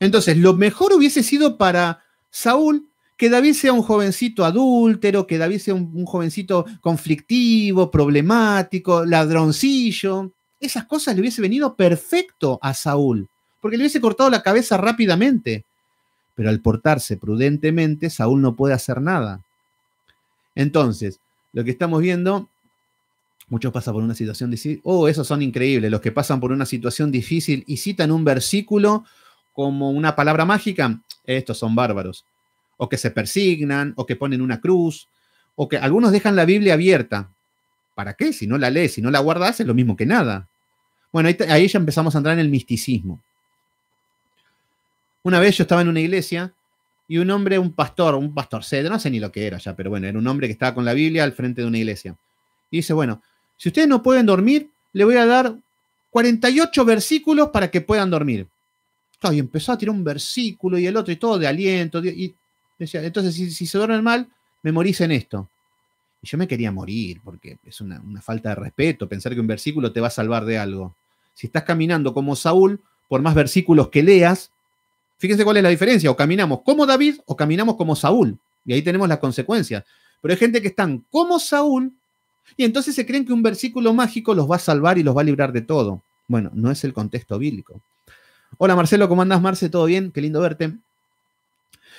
A: Entonces, lo mejor hubiese sido para Saúl que David sea un jovencito adúltero, que David sea un jovencito conflictivo, problemático, ladroncillo. Esas cosas le hubiese venido perfecto a Saúl, porque le hubiese cortado la cabeza rápidamente. Pero al portarse prudentemente, Saúl no puede hacer nada. Entonces, lo que estamos viendo, muchos pasan por una situación difícil. Esos son increíbles, los que pasan por una situación difícil y citan un versículo como una palabra mágica. Estos son bárbaros. O que se persignan, o que ponen una cruz, o que algunos dejan la Biblia abierta. ¿Para qué? Si no la lees, si no la guardas, es lo mismo que nada. Bueno, ahí ya empezamos a entrar en el misticismo. Una vez yo estaba en una iglesia y un hombre, un pastorcete, no sé ni lo que era ya, pero bueno, era un hombre que estaba con la Biblia al frente de una iglesia. Y dice, bueno, si ustedes no pueden dormir, le voy a dar 48 versículos para que puedan dormir. Y empezó a tirar un versículo y el otro y todo de aliento. Y decía, entonces, si se duermen mal, memoricen esto. Y yo me quería morir, porque es una falta de respeto pensar que un versículo te va a salvar de algo. Si estás caminando como Saúl, por más versículos que leas, fíjense cuál es la diferencia. O caminamos como David o caminamos como Saúl. Y ahí tenemos las consecuencias. Pero hay gente que están como Saúl y entonces se creen que un versículo mágico los va a salvar y los va a librar de todo. Bueno, no es el contexto bíblico. Hola Marcelo, ¿cómo andás, Marce? ¿Todo bien? Qué lindo verte.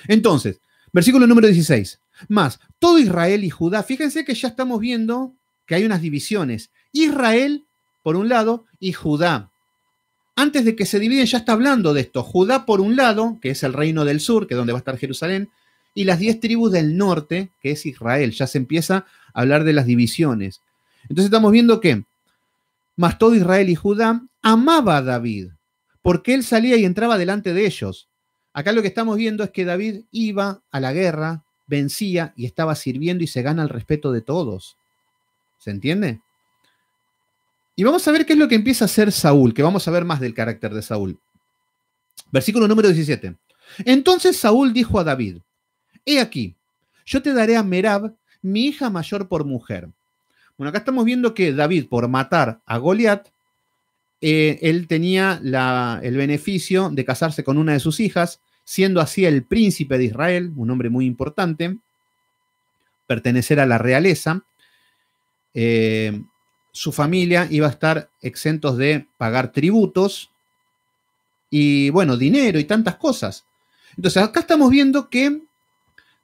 A: Entonces, versículo número 16. Más, todo Israel y Judá. Fíjense que ya estamos viendo que hay unas divisiones. Israel, por un lado, y Judá. Antes de que se dividen ya está hablando de esto. Judá por un lado, que es el reino del sur, que es donde va a estar Jerusalén, y las 10 tribus del norte, que es Israel. Ya se empieza a hablar de las divisiones. Entonces estamos viendo que, más todo Israel y Judá, amaba a David, porque él salía y entraba delante de ellos. Acá lo que estamos viendo es que David iba a la guerra, vencía y estaba sirviendo y se gana el respeto de todos. ¿Se entiende? Y vamos a ver qué es lo que empieza a hacer Saúl, que vamos a ver más del carácter de Saúl. Versículo número 17. Entonces Saúl dijo a David, he aquí, yo te daré a Merab, mi hija mayor, por mujer. Bueno, acá estamos viendo que David, por matar a Goliat, él tenía el beneficio de casarse con una de sus hijas, siendo así el príncipe de Israel, un hombre muy importante, pertenecer a la realeza. Su familia iba a estar exentos de pagar tributos y, bueno, dinero y tantas cosas. Entonces, acá estamos viendo que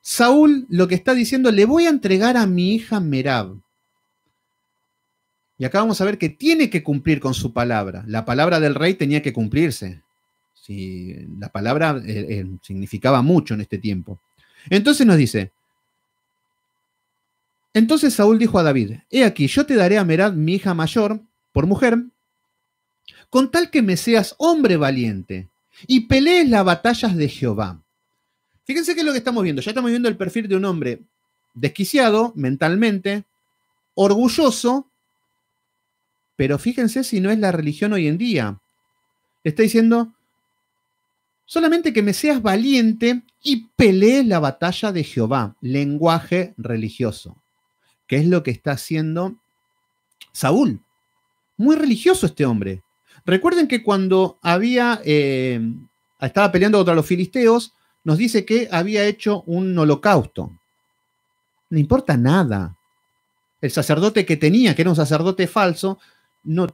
A: Saúl lo que está diciendo, le voy a entregar a mi hija Merab. Y acá vamos a ver que tiene que cumplir con su palabra. La palabra del rey tenía que cumplirse. Sí, la palabra significaba mucho en este tiempo. Entonces nos dice, entonces Saúl dijo a David, he aquí, yo te daré a Merab, mi hija mayor, por mujer, con tal que me seas hombre valiente y pelees las batallas de Jehová. Fíjense qué es lo que estamos viendo. Ya estamos viendo el perfil de un hombre desquiciado mentalmente, orgulloso, pero fíjense si no es la religión hoy en día. Le está diciendo, solamente que me seas valiente y pelees la batalla de Jehová. Lenguaje religioso. ¿Qué es lo que está haciendo Saúl? Muy religioso este hombre. Recuerden que cuando estaba peleando contra los filisteos, nos dice que había hecho un holocausto. No importa nada. El sacerdote que tenía, que era un sacerdote falso,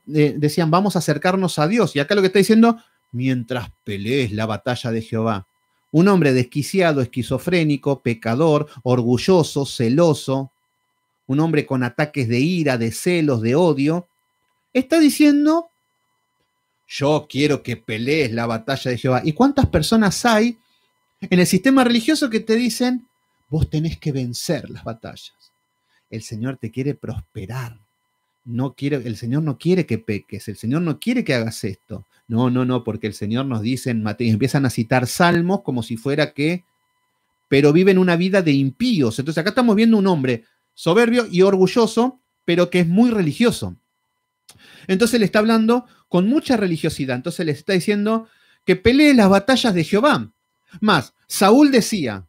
A: decían, vamos a acercarnos a Dios. Y acá lo que está diciendo, mientras pelees la batalla de Jehová. Un hombre desquiciado, esquizofrénico, pecador, orgulloso, celoso, un hombre con ataques de ira, de celos, de odio, está diciendo, yo quiero que pelees la batalla de Jehová. ¿Y cuántas personas hay en el sistema religioso que te dicen, vos tenés que vencer las batallas? El Señor te quiere prosperar. El Señor no quiere que peques, el Señor no quiere que hagas esto. No, porque el Señor nos dice en Mateo, empiezan a citar salmos como si fuera que, pero viven una vida de impíos. Entonces acá estamos viendo un hombre soberbio y orgulloso, pero que es muy religioso. Entonces le está hablando con mucha religiosidad. Entonces le está diciendo que pelee las batallas de Jehová. Más, Saúl decía,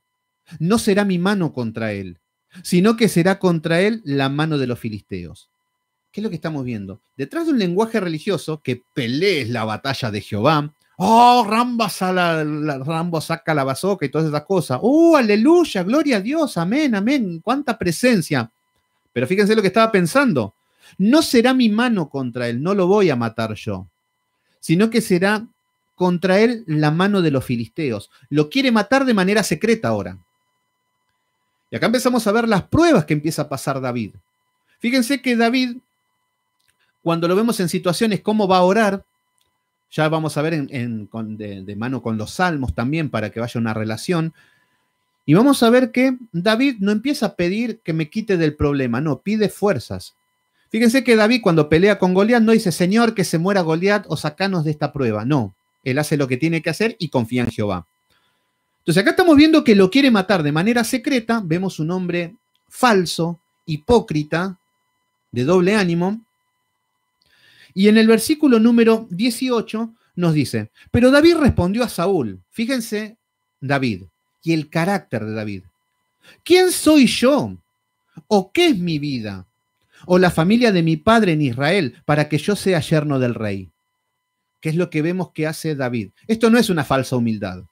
A: no será mi mano contra él, sino que será contra él la mano de los filisteos. ¿Qué es lo que estamos viendo? Detrás de un lenguaje religioso, que pelees la batalla de Jehová, oh, Rambo saca la bazooka y todas esas cosas, oh, aleluya, gloria a Dios, amén, amén, cuánta presencia. Pero fíjense lo que estaba pensando, no será mi mano contra él, no lo voy a matar yo, sino que será contra él la mano de los filisteos. Lo quiere matar de manera secreta ahora. Y acá empezamos a ver las pruebas que empieza a pasar David. Fíjense que David, cuando lo vemos en situaciones cómo va a orar, ya vamos a ver de mano con los salmos también para que vaya una relación, y vamos a ver que David no empieza a pedir que me quite del problema, no, pide fuerzas. Fíjense que David cuando pelea con Goliat no dice, Señor, que se muera Goliat o sacanos de esta prueba, no, él hace lo que tiene que hacer y confía en Jehová. Entonces acá estamos viendo que lo quiere matar de manera secreta, vemos un hombre falso, hipócrita, de doble ánimo, y en el versículo número 18 nos dice, pero David respondió a Saúl, fíjense David y el carácter de David, ¿quién soy yo? ¿O qué es mi vida? ¿O la familia de mi padre en Israel para que yo sea yerno del rey? ¿Qué es lo que vemos que hace David? Esto no es una falsa humildad.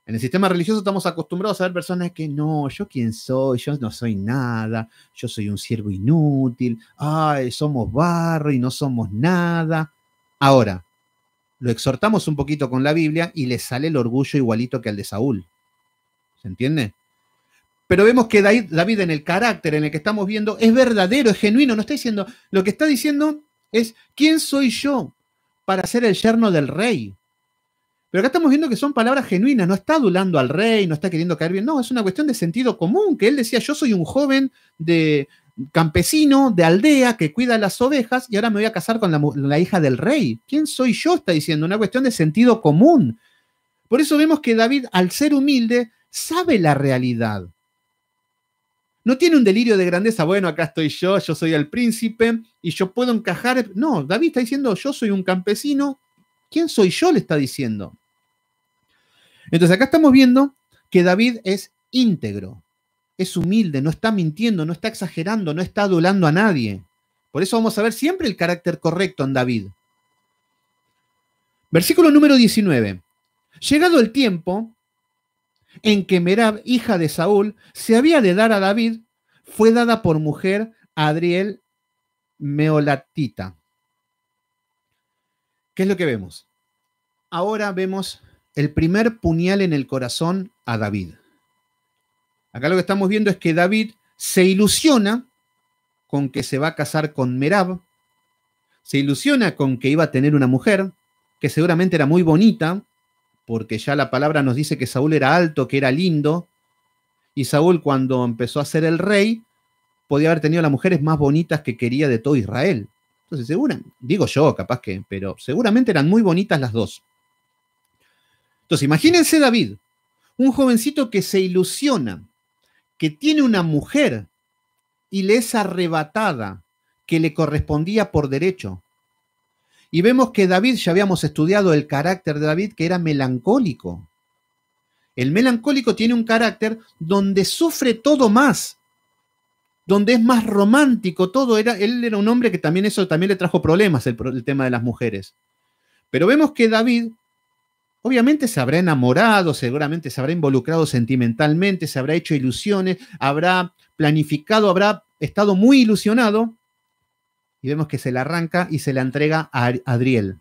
A: En el sistema religioso estamos acostumbrados a ver personas que no, ¿yo quién soy? Yo no soy nada, yo soy un siervo inútil, ay, somos barro y no somos nada. Ahora, lo exhortamos un poquito con la Biblia y le sale el orgullo igualito que al de Saúl. ¿Se entiende? Pero vemos que David en el carácter en el que estamos viendo es verdadero, es genuino, no está diciendo, lo que está diciendo es, ¿quién soy yo para ser el yerno del rey? Pero acá estamos viendo que son palabras genuinas, no está adulando al rey, no está queriendo caer bien, no, es una cuestión de sentido común, que él decía, yo soy un joven de campesino, de aldea, que cuida las ovejas y ahora me voy a casar con la hija del rey. ¿Quién soy yo? Está diciendo, una cuestión de sentido común. Por eso vemos que David, al ser humilde, sabe la realidad. No tiene un delirio de grandeza, bueno, acá estoy yo soy el príncipe y yo puedo encajar. No, David está diciendo, yo soy un campesino. ¿Quién soy yo? Le está diciendo. Entonces acá estamos viendo que David es íntegro, es humilde, no está mintiendo, no está exagerando, no está adulando a nadie. Por eso vamos a ver siempre el carácter correcto en David. Versículo número 19. Llegado el tiempo en que Merab, hija de Saúl, se había de dar a David, fue dada por mujer a Adriel Meolatita. ¿Qué es lo que vemos? Ahora vemos el primer puñal en el corazón a David. Acá lo que estamos viendo es que David se ilusiona con que se va a casar con Merab, se ilusiona con que iba a tener una mujer, que seguramente era muy bonita, porque ya la palabra nos dice que Saúl era alto, que era lindo, y Saúl cuando empezó a ser el rey, podía haber tenido las mujeres más bonitas que quería de todo Israel. Entonces, digo yo, capaz que, pero seguramente eran muy bonitas las dos. Entonces, imagínense David, un jovencito que se ilusiona, que tiene una mujer y le es arrebatada, que le correspondía por derecho. Y vemos que David, ya habíamos estudiado el carácter de David, que era melancólico. El melancólico tiene un carácter donde sufre todo más, donde es más romántico, todo él era un hombre que también eso también le trajo problemas, el tema de las mujeres. Pero vemos que David, obviamente se habrá enamorado, seguramente se habrá involucrado sentimentalmente, se habrá hecho ilusiones, habrá planificado, habrá estado muy ilusionado, y vemos que se la arranca y se la entrega a Adriel,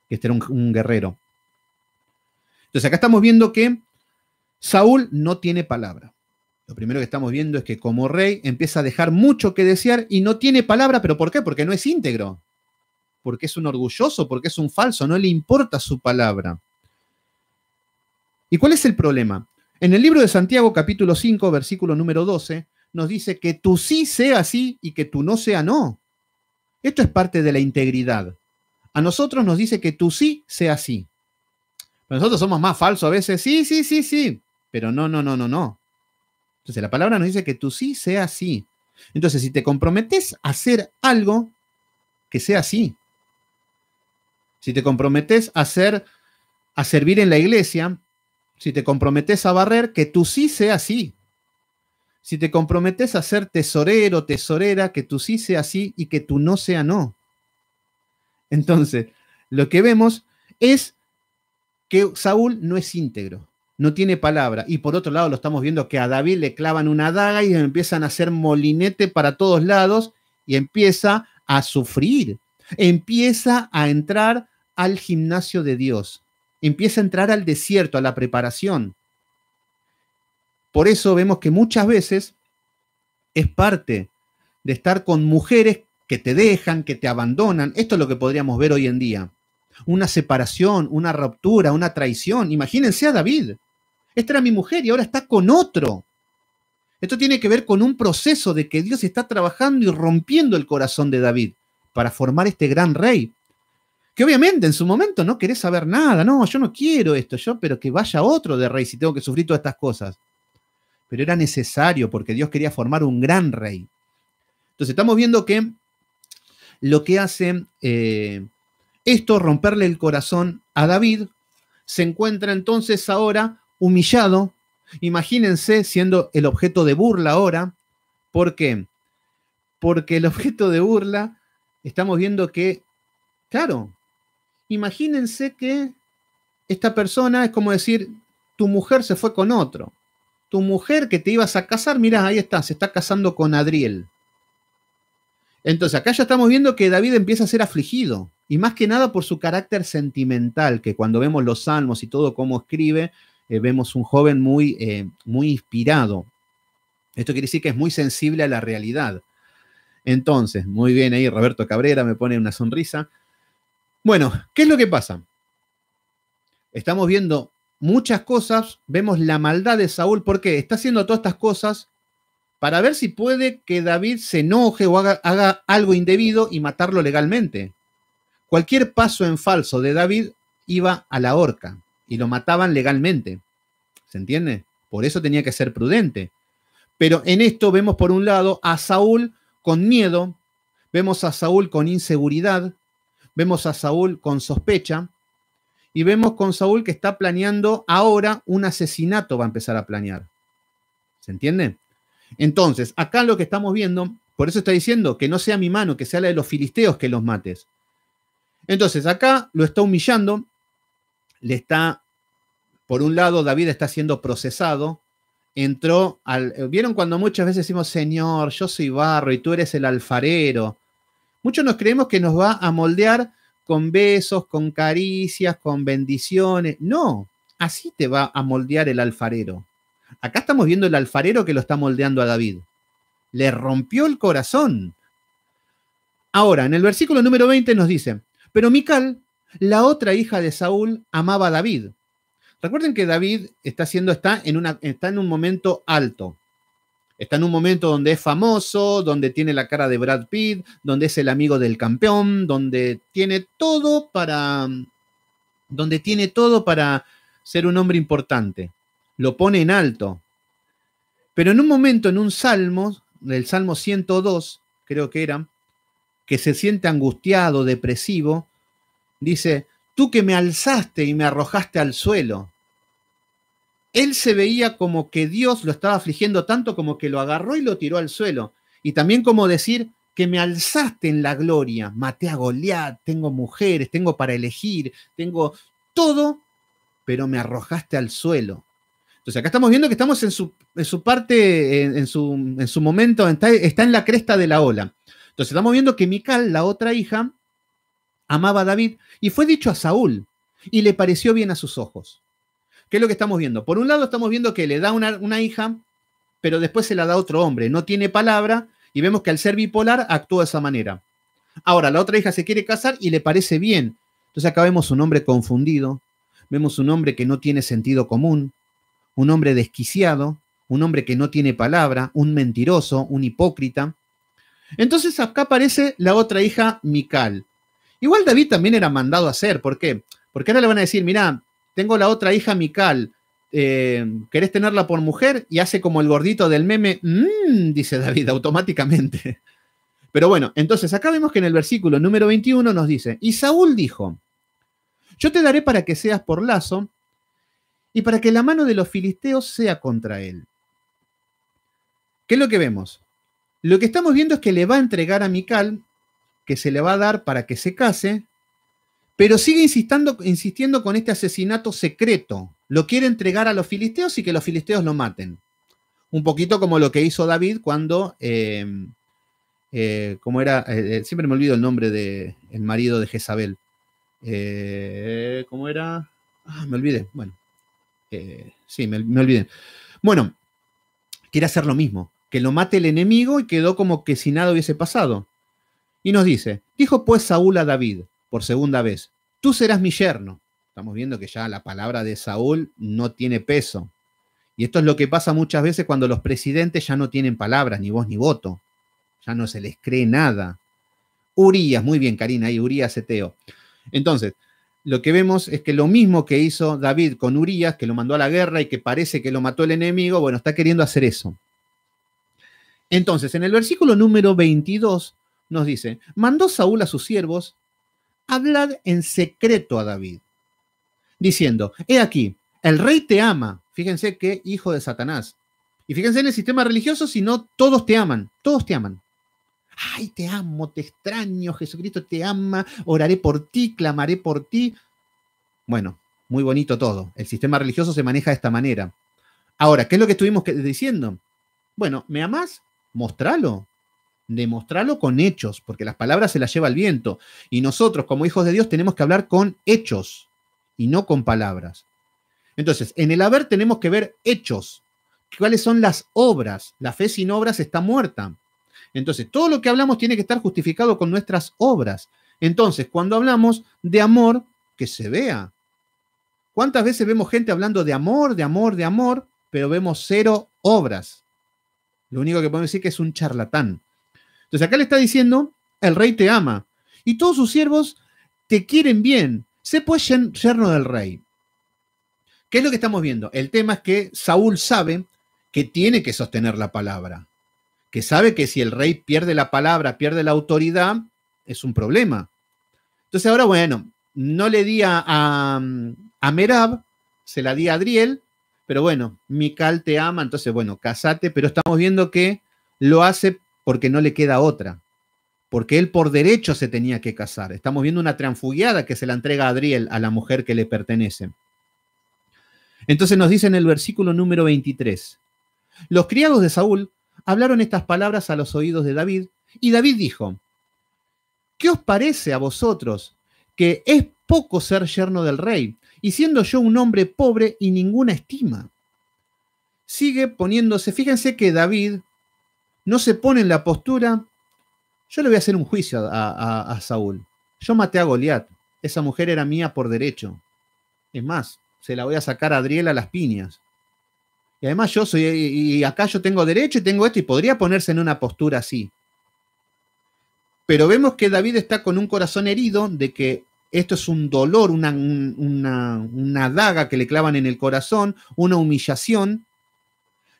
A: que este era un guerrero. Entonces acá estamos viendo que Saúl no tiene palabra. Lo primero que estamos viendo es que como rey empieza a dejar mucho que desear y no tiene palabra, ¿pero por qué? Porque no es íntegro, porque es un orgulloso, porque es un falso, no le importa su palabra. ¿Y cuál es el problema? En el libro de Santiago, capítulo 5, versículo número 12, nos dice que tu sí sea sí y que tu no sea no. Esto es parte de la integridad. A nosotros nos dice que tu sí sea sí. Pero nosotros somos más falsos a veces, sí, pero no. Entonces la palabra nos dice que tu sí sea sí. Entonces si te comprometes a hacer algo, que sea así. Si te comprometes a hacer a servir en la iglesia, si te comprometes a barrer, que tu sí sea sí. Si te comprometes a ser tesorero, tesorera, que tu sí sea sí y que tu no sea no. Entonces, lo que vemos es que Saúl no es íntegro, no tiene palabra. Y por otro lado lo estamos viendo que a David le clavan una daga y empiezan a hacer molinete para todos lados y empieza a sufrir, empieza a entrar al gimnasio de Dios, empieza a entrar al desierto, a la preparación. Por eso vemos que muchas veces es parte de estar con mujeres que te dejan, que te abandonan. Esto es lo que podríamos ver hoy en día. Una separación, una ruptura, una traición. Imagínense a David. Esta era mi mujer y ahora está con otro. Esto tiene que ver con un proceso de que Dios está trabajando y rompiendo el corazón de David para formar este gran rey. Que obviamente en su momento no querés saber nada. No, yo no quiero esto, pero que vaya otro de rey si tengo que sufrir todas estas cosas. Pero era necesario porque Dios quería formar un gran rey. Entonces estamos viendo que lo que hace esto, romperle el corazón a David, se encuentra entonces ahora humillado. Imagínense siendo el objeto de burla ahora. ¿Por qué? Porque el objeto de burla, estamos viendo que, claro, imagínense que esta persona es como decir, tu mujer se fue con otro. Tu mujer que te ibas a casar, mirá, ahí está, se está casando con Adriel. Entonces, acá ya estamos viendo que David empieza a ser afligido, y más que nada por su carácter sentimental, que cuando vemos los salmos y todo cómo escribe, vemos un joven muy inspirado. Esto quiere decir que es muy sensible a la realidad. Entonces, muy bien ahí, Roberto Cabrera me pone una sonrisa. Bueno, ¿qué es lo que pasa? Estamos viendo muchas cosas, vemos la maldad de Saúl, porque está haciendo todas estas cosas para ver si puede que David se enoje o haga algo indebido y matarlo legalmente. Cualquier paso en falso de David iba a la horca y lo mataban legalmente. ¿Se entiende? Por eso tenía que ser prudente. Pero en esto vemos por un lado a Saúl con miedo, vemos a Saúl con inseguridad, vemos a Saúl con sospecha y vemos con Saúl que está planeando ahora un asesinato, va a empezar a planear. ¿Se entiende? Entonces, acá lo que estamos viendo, por eso está diciendo que no sea mi mano, que sea la de los filisteos que los mates. Entonces, acá lo está humillando, por un lado, David está siendo procesado, ¿vieron cuando muchas veces decimos, Señor, yo soy barro y tú eres el alfarero? Muchos nos creemos que nos va a moldear con besos, con caricias, con bendiciones. No, así te va a moldear el alfarero. Acá estamos viendo el alfarero que lo está moldeando a David. Le rompió el corazón. Ahora, en el versículo número 20 nos dice, pero Mical, la otra hija de Saúl, amaba a David. Recuerden que David está en un momento alto. Está en un momento donde es famoso, donde tiene la cara de Brad Pitt, donde es el amigo del campeón, donde tiene todo para ser un hombre importante. Lo pone en alto. Pero en un momento, en un salmo, del Salmo 102, creo que era, que se siente angustiado, depresivo, dice, tú que me alzaste y me arrojaste al suelo. Él se veía como que Dios lo estaba afligiendo tanto como que lo agarró y lo tiró al suelo. Y también como decir que me alzaste en la gloria, maté a Goliat, tengo mujeres, tengo para elegir, tengo todo, pero me arrojaste al suelo. Entonces acá estamos viendo que estamos en su parte, en su momento, está en la cresta de la ola. Entonces estamos viendo que Mical, la otra hija, amaba a David y fue dicho a Saúl y le pareció bien a sus ojos. ¿Qué es lo que estamos viendo? Por un lado estamos viendo que le da una hija, pero después se la da a otro hombre. No tiene palabra y vemos que al ser bipolar actúa de esa manera. Ahora, la otra hija se quiere casar y le parece bien. Entonces acá vemos un hombre confundido, vemos un hombre que no tiene sentido común, un hombre desquiciado, un hombre que no tiene palabra, un mentiroso, un hipócrita. Entonces acá aparece la otra hija, Mical. Igual David también era mandado a hacer. ¿Por qué? Porque ahora le van a decir, mirá, tengo la otra hija, Mical, ¿querés tenerla por mujer? Y hace como el gordito del meme, dice David automáticamente. Pero bueno, entonces acá vemos que en el versículo número 21 nos dice, y Saúl dijo, Yo te daré para que seas por lazo y para que la mano de los filisteos sea contra él. ¿Qué es lo que vemos? Lo que estamos viendo es que le va a entregar a Mical, que se le va a dar para que se case, pero sigue insistiendo con este asesinato secreto. Lo quiere entregar a los filisteos y que los filisteos lo maten. Un poquito como lo que hizo David cuando, como era, siempre me olvido el nombre del marido de Jezabel. ¿Cómo era? Me olvidé. Bueno, sí, me olvidé. Bueno, quiere hacer lo mismo, que lo mate el enemigo y quedó como que si nada hubiese pasado. Y nos dice, dijo pues Saúl a David, por segunda vez, tú serás mi yerno. Estamos viendo que ya la palabra de Saúl no tiene peso. Y esto es lo que pasa muchas veces cuando los presidentes ya no tienen palabras, ni voz ni voto. Ya no se les cree nada. Urías, muy bien, Karina, ahí Urías Eteo. Entonces, lo que vemos es que lo mismo que hizo David con Urías, que lo mandó a la guerra y que parece que lo mató el enemigo, bueno, está queriendo hacer eso. Entonces, en el versículo número 22 nos dice, mandó Saúl a sus siervos, hablad en secreto a David, diciendo, he aquí, el rey te ama. Fíjense qué hijo de Satanás. Y fíjense en el sistema religioso, si no, todos te aman, todos te aman. Ay, te amo, te extraño, Jesucristo te ama, oraré por ti, clamaré por ti. Bueno, muy bonito todo. El sistema religioso se maneja de esta manera. Ahora, ¿qué es lo que estuvimos diciendo? Bueno, ¿me amás? Mostralo. Demostralo con hechos, porque las palabras se las lleva el viento. Y nosotros, como hijos de Dios, tenemos que hablar con hechos y no con palabras. Entonces, en el haber tenemos que ver hechos. ¿Cuáles son las obras? La fe sin obras está muerta. Entonces, todo lo que hablamos tiene que estar justificado con nuestras obras. Entonces, cuando hablamos de amor, que se vea. ¿Cuántas veces vemos gente hablando de amor, de amor, de amor, pero vemos cero obras? Lo único que podemos decir es que es un charlatán. Entonces, acá le está diciendo, el rey te ama y todos sus siervos te quieren bien. Sé pues yerno del rey. ¿Qué es lo que estamos viendo? El tema es que Saúl sabe que tiene que sostener la palabra, que sabe que si el rey pierde la palabra, pierde la autoridad, es un problema. Entonces ahora, bueno, no le di a Merab, se la di a Adriel, pero bueno, Mical te ama, entonces bueno, casate, pero estamos viendo que lo hace porque no le queda otra, porque él por derecho se tenía que casar. Estamos viendo una transfugiada que se la entrega a Adriel, a la mujer que le pertenece. Entonces nos dice en el versículo número 23, los criados de Saúl hablaron estas palabras a los oídos de David, y David dijo, ¿qué os parece a vosotros que es poco ser yerno del rey, y siendo yo un hombre pobre y ninguna estima? Sigue poniéndose, fíjense que David no se pone en la postura, yo le voy a hacer un juicio a Saúl. Yo maté a Goliat, esa mujer era mía por derecho. Es más, se la voy a sacar a Adriel a las piñas. Y además yo soy, y acá yo tengo derecho y tengo esto, y podría ponerse en una postura así. Pero vemos que David está con un corazón herido de que esto es un dolor, una daga que le clavan en el corazón, una humillación,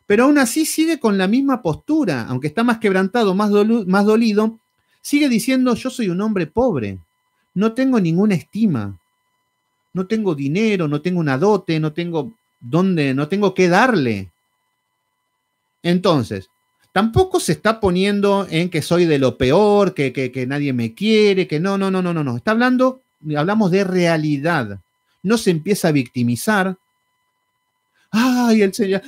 A: pero aún así sigue con la misma postura, aunque está más quebrantado, más dolido, sigue diciendo, yo soy un hombre pobre, no tengo ninguna estima, no tengo dinero, no tengo una dote, no tengo qué darle. Entonces, tampoco se está poniendo en que soy de lo peor, que nadie me quiere, que no. Está hablamos de realidad. No se empieza a victimizar. Ay, el señor,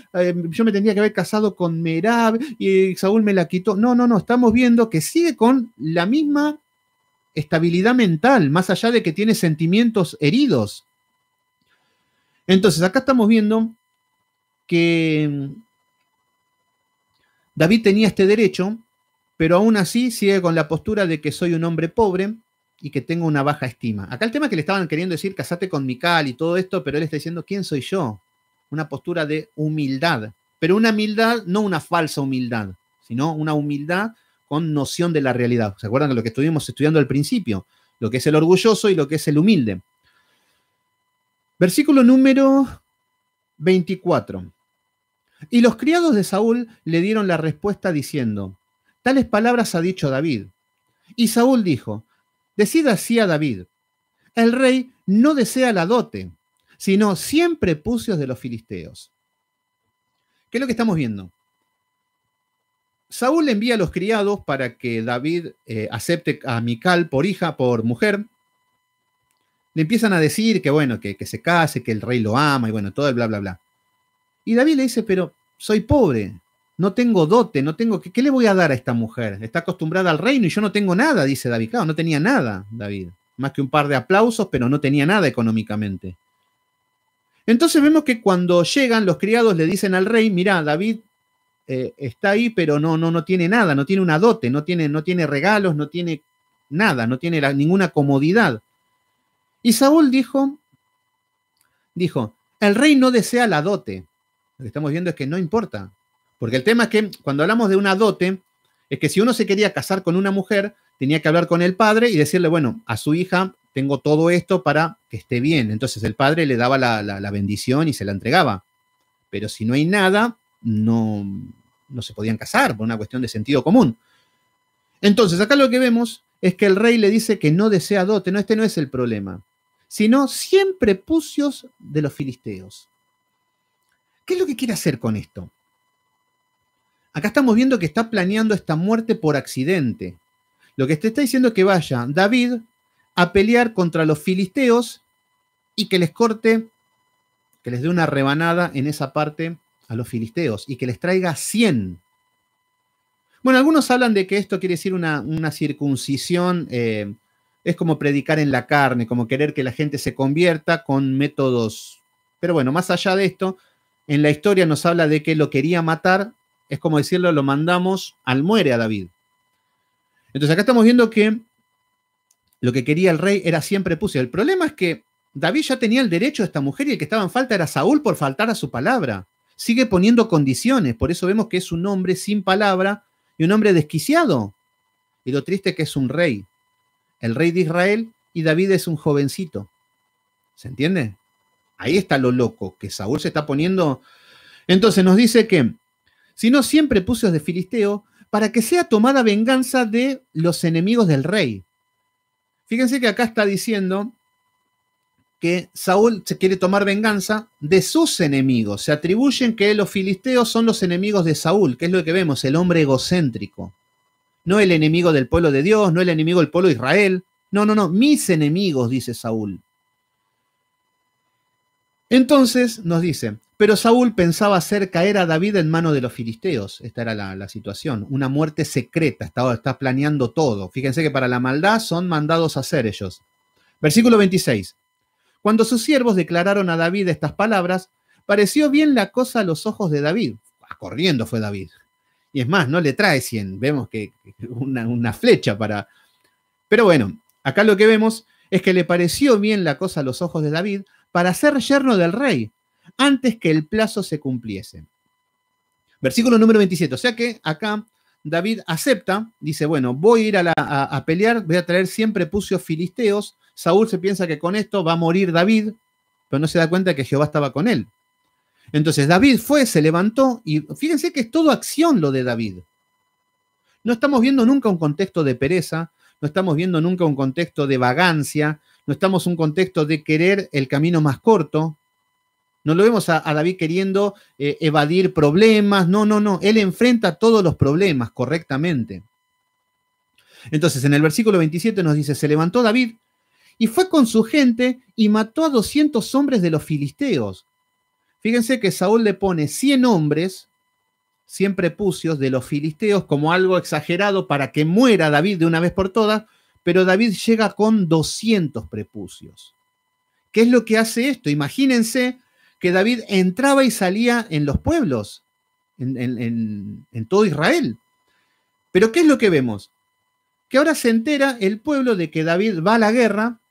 A: yo me tendría que haber casado con Merab y Saúl me la quitó. No, estamos viendo que sigue con la misma estabilidad mental, más allá de que tiene sentimientos heridos. Entonces, acá estamos viendo que David tenía este derecho, pero aún así sigue con la postura de que soy un hombre pobre y que tengo una baja estima. Acá el tema es que le estaban queriendo decir, casate con Mical y todo esto, pero él está diciendo, ¿quién soy yo? Una postura de humildad, pero una humildad, no una falsa humildad, sino una humildad con noción de la realidad. ¿Se acuerdan de lo que estuvimos estudiando al principio? Lo que es el orgulloso y lo que es el humilde. Versículo número 24. Y los criados de Saúl le dieron la respuesta diciendo, tales palabras ha dicho David. Y Saúl dijo, decid así a David, el rey no desea la dote, sino 100 prepucios de los filisteos. ¿Qué es lo que estamos viendo? Saúl envía a los criados para que David acepte a Mical por hija, por mujer. Le empiezan a decir que bueno, que se case, que el rey lo ama y bueno, todo el bla, bla, bla. Y David le dice, pero soy pobre, no tengo dote, no tengo, ¿qué le voy a dar a esta mujer? Está acostumbrada al reino y yo no tengo nada, dice David. Claro, no tenía nada, David. Más que un par de aplausos, pero no tenía nada económicamente. Entonces vemos que cuando llegan, los criados le dicen al rey, mirá, David está ahí, pero no tiene nada, no tiene una dote, no tiene regalos, no tiene nada, no tiene ninguna comodidad. Y Saúl dijo, el rey no desea la dote. Lo que estamos viendo es que no importa. Porque el tema es que cuando hablamos de una dote, es que si uno se quería casar con una mujer, tenía que hablar con el padre y decirle, bueno, a su hija tengo todo esto para que esté bien. Entonces el padre le daba la bendición y se la entregaba. Pero si no hay nada, no se podían casar por una cuestión de sentido común. Entonces acá lo que vemos es que el rey le dice que no desea dote. No, este no es el problema, sino 100 prepucios de los filisteos. ¿Qué es lo que quiere hacer con esto? Acá estamos viendo que está planeando esta muerte por accidente. Lo que te está diciendo es que vaya David a pelear contra los filisteos y que les corte, que les dé una rebanada en esa parte a los filisteos y que les traiga 100. Bueno, algunos hablan de que esto quiere decir una circuncisión, es como predicar en la carne, como querer que la gente se convierta con métodos. Pero bueno, más allá de esto, en la historia nos habla de que lo quería matar, es como decirlo, lo mandamos al muere a David. Entonces acá estamos viendo que lo que quería el rey era 100 prepucios. El problema es que David ya tenía el derecho a esta mujer y el que estaba en falta era Saúl por faltar a su palabra. Sigue poniendo condiciones, por eso vemos que es un hombre sin palabra y un hombre desquiciado. Y lo triste es que es un rey, el rey de Israel, y David es un jovencito. ¿Se entiende? Ahí está lo loco, que Saúl se está poniendo. Entonces nos dice que, si no 100 prepucios de filisteo, para que sea tomada venganza de los enemigos del rey. Fíjense que acá está diciendo que Saúl se quiere tomar venganza de sus enemigos. Se atribuyen que los filisteos son los enemigos de Saúl, que es lo que vemos, el hombre egocéntrico. No el enemigo del pueblo de Dios, no el enemigo del pueblo de Israel. No, mis enemigos, dice Saúl. Entonces nos dice, pero Saúl pensaba hacer caer a David en mano de los filisteos. Esta era la situación, una muerte secreta, está planeando todo. Fíjense que para la maldad son mandados a hacer ellos. Versículo 26. Cuando sus siervos declararon a David estas palabras, pareció bien la cosa a los ojos de David. Corriendo fue David. Y es más, no le trae 100, vemos que una flecha para. Pero bueno, acá lo que vemos es que le pareció bien la cosa a los ojos de David para ser yerno del rey, antes que el plazo se cumpliese. Versículo número 27. O sea que acá David acepta, dice, bueno, voy a ir a pelear, voy a traer 100 prepucios filisteos. Saúl se piensa que con esto va a morir David, pero no se da cuenta que Jehová estaba con él. Entonces David fue, se levantó, y fíjense que es todo acción lo de David. No estamos viendo nunca un contexto de pereza, no estamos viendo nunca un contexto de vagancia, no estamos en un contexto de querer el camino más corto. No lo vemos a David queriendo evadir problemas, no, él enfrenta todos los problemas correctamente. Entonces en el versículo 27 nos dice, se levantó David y fue con su gente y mató a 200 hombres de los filisteos. Fíjense que Saúl le pone 100 hombres, 100 prepucios de los filisteos como algo exagerado para que muera David de una vez por todas, pero David llega con 200 prepucios. ¿Qué es lo que hace esto? Imagínense que David entraba y salía en los pueblos, en todo Israel. Pero ¿qué es lo que vemos? Que ahora se entera el pueblo de que David va a la guerra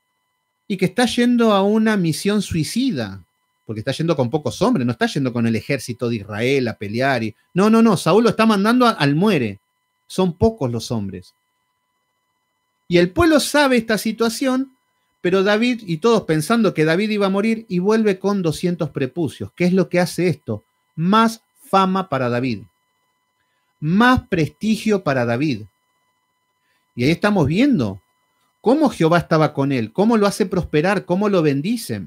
A: y que está yendo a una misión suicida, porque está yendo con pocos hombres, no está yendo con el ejército de Israel a pelear. No, Saúl lo está mandando al muere. Son pocos los hombres. Y el pueblo sabe esta situación, pero David, y todos pensando que David iba a morir, y vuelve con 200 prepucios. ¿Qué es lo que hace esto? Más fama para David. Más prestigio para David. Y ahí estamos viendo cómo Jehová estaba con él, cómo lo hace prosperar, cómo lo bendice.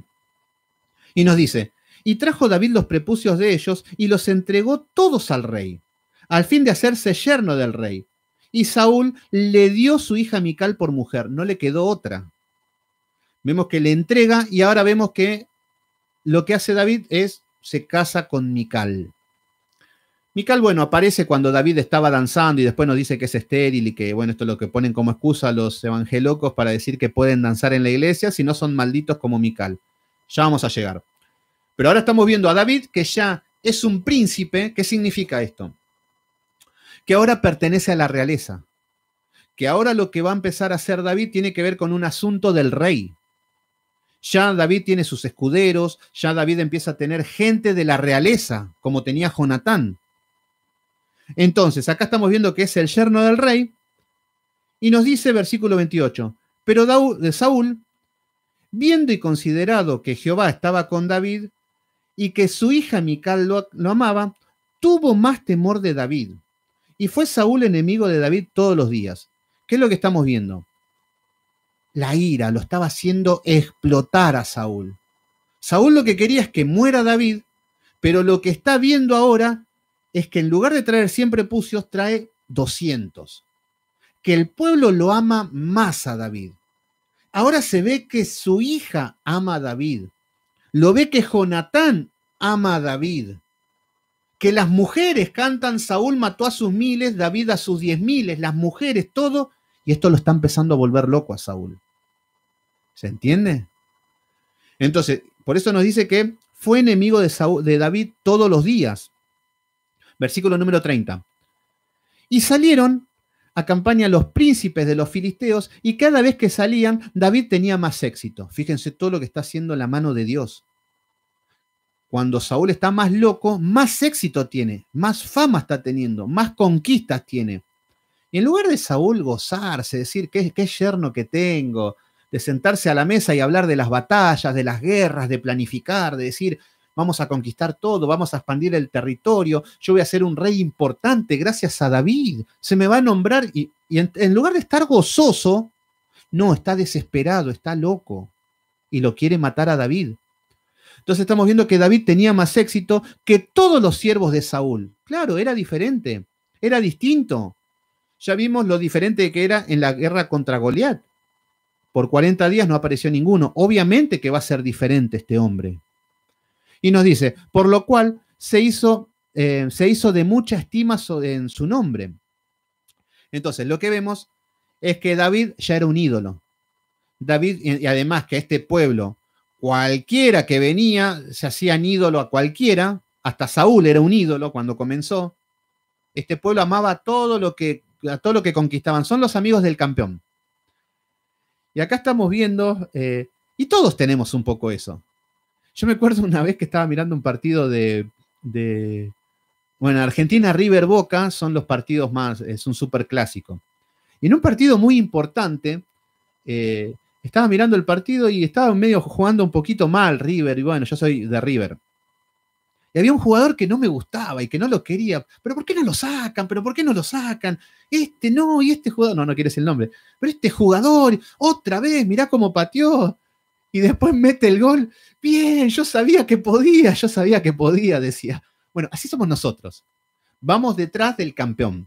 A: Y nos dice, y trajo David los prepucios de ellos y los entregó todos al rey, al fin de hacerse yerno del rey. Y Saúl le dio su hija Mical por mujer, no le quedó otra. Vemos que le entrega y ahora vemos que lo que hace David es, se casa con Mical. Mical, bueno, aparece cuando David estaba danzando y después nos dice que es estéril y que, bueno, esto es lo que ponen como excusa a los evangelocos para decir que pueden danzar en la iglesia si no son malditos como Mical. Ya vamos a llegar. Pero ahora estamos viendo a David que ya es un príncipe. ¿Qué significa esto? Que ahora pertenece a la realeza. Que ahora lo que va a empezar a hacer David tiene que ver con un asunto del rey. Ya David tiene sus escuderos, ya David empieza a tener gente de la realeza, como tenía Jonatán. Entonces, acá estamos viendo que es el yerno del rey, y nos dice, versículo 28, pero Saúl, viendo y considerado que Jehová estaba con David, y que su hija Mical lo amaba, tuvo más temor de David, y fue Saúl enemigo de David todos los días. ¿Qué es lo que estamos viendo? La ira lo estaba haciendo explotar a Saúl. Saúl lo que quería es que muera David, pero lo que está viendo ahora es que en lugar de traer 100 prepucios, trae 200. Que el pueblo lo ama más a David. Ahora se ve que su hija ama a David. Lo ve que Jonatán ama a David. Que las mujeres cantan, Saúl mató a sus miles, David a sus 10.000, las mujeres, todo, y esto lo está empezando a volver loco a Saúl. ¿Se entiende? Entonces, por eso nos dice que fue enemigo de David todos los días. Versículo número 30. Y salieron a campaña los príncipes de los filisteos, y cada vez que salían, David tenía más éxito. Fíjense todo lo que está haciendo la mano de Dios. Cuando Saúl está más loco, más éxito tiene, más fama está teniendo, más conquistas tiene. Y en lugar de Saúl gozarse, decir, qué yerno que tengo, de sentarse a la mesa y hablar de las batallas, de las guerras, de planificar, de decir, vamos a conquistar todo, vamos a expandir el territorio, yo voy a ser un rey importante gracias a David, se me va a nombrar, y en lugar de estar gozoso, no, está desesperado, está loco, y lo quiere matar a David. Entonces estamos viendo que David tenía más éxito que todos los siervos de Saúl. Claro, era diferente, era distinto. Ya vimos lo diferente que era en la guerra contra Goliat. Por 40 días no apareció ninguno. Obviamente que va a ser diferente este hombre. Y nos dice, por lo cual se hizo de mucha estima en su nombre. Entonces, lo que vemos es que David ya era un ídolo. David, y además que este pueblo, cualquiera que venía, se hacían ídolo a cualquiera, hasta Saúl era un ídolo cuando comenzó. Este pueblo amaba a todo lo que conquistaban. Son los amigos del campeón. Y acá estamos viendo, y todos tenemos un poco eso. Yo me acuerdo una vez que estaba mirando un partido bueno, Argentina, River, Boca son los partidos más, es un súper clásico. Y en un partido muy importante, estaba mirando el partido y estaba medio jugando un poquito mal River, y bueno, yo soy de River. Y había un jugador que no me gustaba y que no lo quería. ¿Pero por qué no lo sacan? ¿Pero por qué no lo sacan? Este no, y este jugador, no quieres el nombre, pero este jugador, otra vez, mirá cómo pateó. Y después mete el gol. Bien, yo sabía que podía, decía. Bueno, así somos nosotros. Vamos detrás del campeón.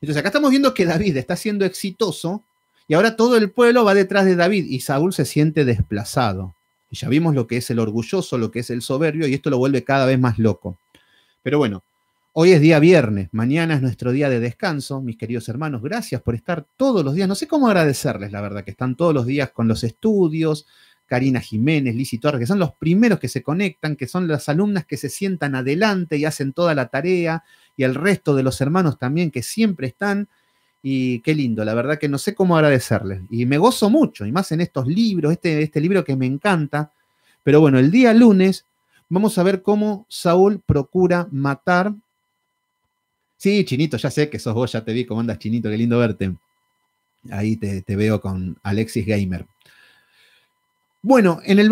A: Entonces acá estamos viendo que David está siendo exitoso y ahora todo el pueblo va detrás de David y Saúl se siente desplazado. Y ya vimos lo que es el orgulloso, lo que es el soberbio, y esto lo vuelve cada vez más loco. Pero bueno, hoy es día viernes, mañana es nuestro día de descanso, mis queridos hermanos, gracias por estar todos los días. No sé cómo agradecerles, la verdad, que están todos los días con los estudios, Karina Jiménez, Lizy Torres, que son los primeros que se conectan, que son las alumnas que se sientan adelante y hacen toda la tarea, y el resto de los hermanos también que siempre están. Y qué lindo, la verdad que no sé cómo agradecerles. Y me gozo mucho, y más en estos libros, este libro que me encanta. Pero bueno, el día lunes vamos a ver cómo Saúl procura matar. Sí, Chinito, ya sé que sos vos, ya te vi cómo andas, Chinito, qué lindo verte. Ahí te veo con Alexis Gamer. Bueno, en el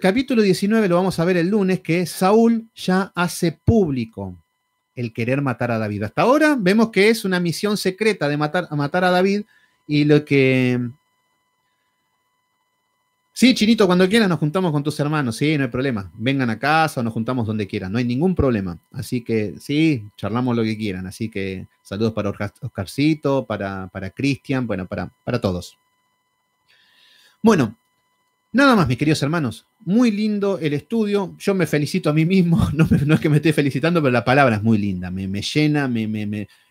A: capítulo 19 lo vamos a ver el lunes, que Saúl ya hace público el querer matar a David. Hasta ahora vemos que es una misión secreta de matar a David, y lo que Sí, Chinito, cuando quieras nos juntamos con tus hermanos, sí, no hay problema. Vengan a casa o nos juntamos donde quieran, no hay ningún problema. Así que sí, charlamos lo que quieran. Así que saludos para Oscarcito, para Cristian, bueno, para todos. Bueno, nada más, mis queridos hermanos. Muy lindo el estudio. Yo me felicito a mí mismo. No es que me esté felicitando, pero la palabra es muy linda. Me llena,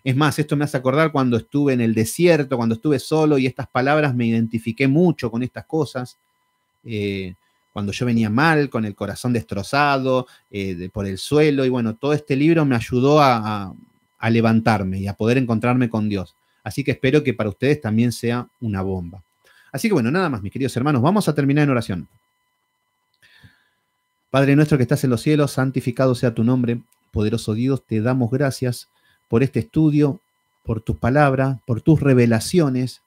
A: Es más, esto me hace acordar cuando estuve en el desierto, cuando estuve solo y estas palabras me identifiqué mucho con estas cosas. Cuando yo venía mal, con el corazón destrozado, por el suelo. Y bueno, todo este libro me ayudó a levantarme y a poder encontrarme con Dios. Así que espero que para ustedes también sea una bomba. Así que bueno, nada más, mis queridos hermanos, vamos a terminar en oración. Padre nuestro que estás en los cielos, santificado sea tu nombre. Poderoso Dios, te damos gracias por este estudio, por tus palabras, por tus revelaciones,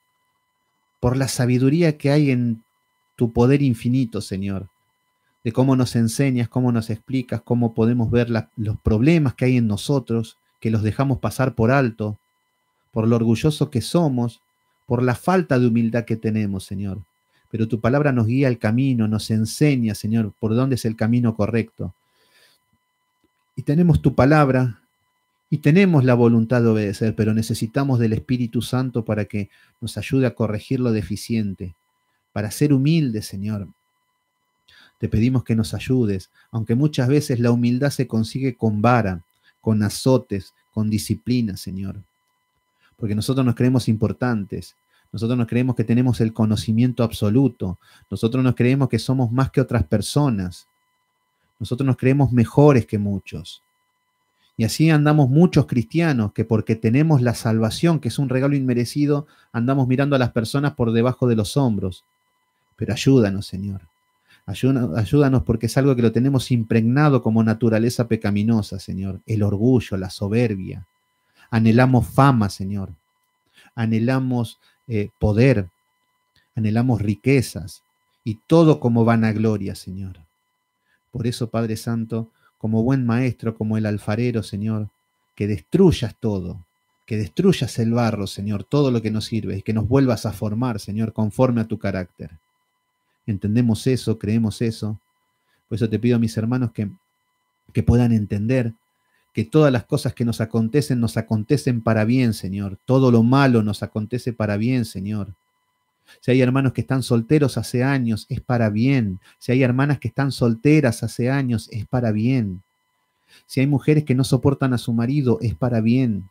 A: por la sabiduría que hay en tu poder infinito, Señor, de cómo nos enseñas, cómo nos explicas, cómo podemos ver los problemas que hay en nosotros, que los dejamos pasar por alto, por lo orgulloso que somos, por la falta de humildad que tenemos, Señor. Pero tu palabra nos guía el camino, nos enseña, Señor, por dónde es el camino correcto. Y tenemos tu palabra y tenemos la voluntad de obedecer, pero necesitamos del Espíritu Santo para que nos ayude a corregir lo deficiente, para ser humildes, Señor. Te pedimos que nos ayudes, aunque muchas veces la humildad se consigue con vara, con azotes, con disciplina, Señor. Porque nosotros nos creemos importantes, nosotros nos creemos que tenemos el conocimiento absoluto, nosotros nos creemos que somos más que otras personas, nosotros nos creemos mejores que muchos. Y así andamos muchos cristianos que porque tenemos la salvación, que es un regalo inmerecido, andamos mirando a las personas por debajo de los hombros. Pero ayúdanos, Señor. Ayúdanos porque es algo que lo tenemos impregnado como naturaleza pecaminosa, Señor. El orgullo, la soberbia. Anhelamos fama, Señor. Anhelamos poder. Anhelamos riquezas. Y todo como vanagloria, Señor. Por eso, Padre Santo, como buen maestro, como el alfarero, Señor, que destruyas todo. Que destruyas el barro, Señor, todo lo que nos sirve. Y que nos vuelvas a formar, Señor, conforme a tu carácter. Entendemos eso, creemos eso. Por eso te pido a mis hermanos que puedan entender que todas las cosas que nos acontecen para bien, Señor. Todo lo malo nos acontece para bien, Señor. Si hay hermanos que están solteros hace años, es para bien. Si hay hermanas que están solteras hace años, es para bien. Si hay mujeres que no soportan a su marido, es para bien.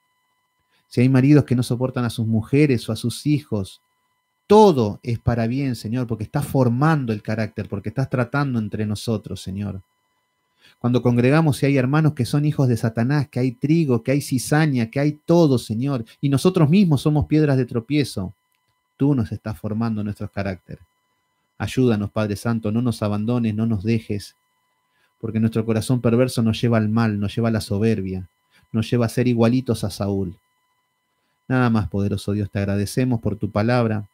A: Si hay maridos que no soportan a sus mujeres o a sus hijos, todo es para bien, Señor, porque estás formando el carácter, porque estás tratando entre nosotros, Señor. Cuando congregamos, si hay hermanos que son hijos de Satanás, que hay trigo, que hay cizaña, que hay todo, Señor, y nosotros mismos somos piedras de tropiezo, tú nos estás formando nuestro carácter. Ayúdanos, Padre Santo, no nos abandones, no nos dejes, porque nuestro corazón perverso nos lleva al mal, nos lleva a la soberbia, nos lleva a ser igualitos a Saúl. Nada más, poderoso Dios, te agradecemos por tu palabra.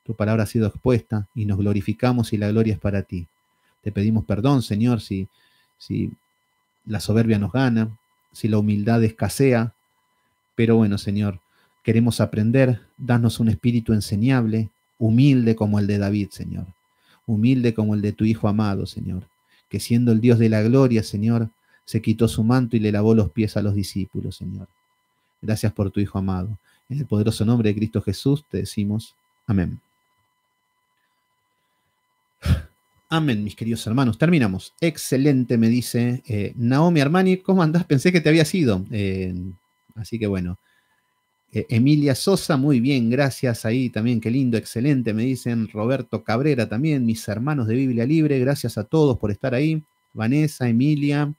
A: Tu palabra ha sido expuesta y nos glorificamos y la gloria es para ti. Te pedimos perdón, Señor, si la soberbia nos gana, si la humildad escasea, pero bueno, Señor, queremos aprender, danos un espíritu enseñable, humilde como el de David, Señor, humilde como el de tu Hijo amado, Señor, que siendo el Dios de la gloria, Señor, se quitó su manto y le lavó los pies a los discípulos, Señor. Gracias por tu Hijo amado. En el poderoso nombre de Cristo Jesús te decimos amén. Amén, mis queridos hermanos. Terminamos. Excelente, me dice Naomi Armani. ¿Cómo andás? Pensé que te había ido. Así que bueno. Emilia Sosa, muy bien, gracias ahí también, qué lindo, excelente, me dicen. Roberto Cabrera también, mis hermanos de Biblia Libre, gracias a todos por estar ahí. Vanessa, Emilia,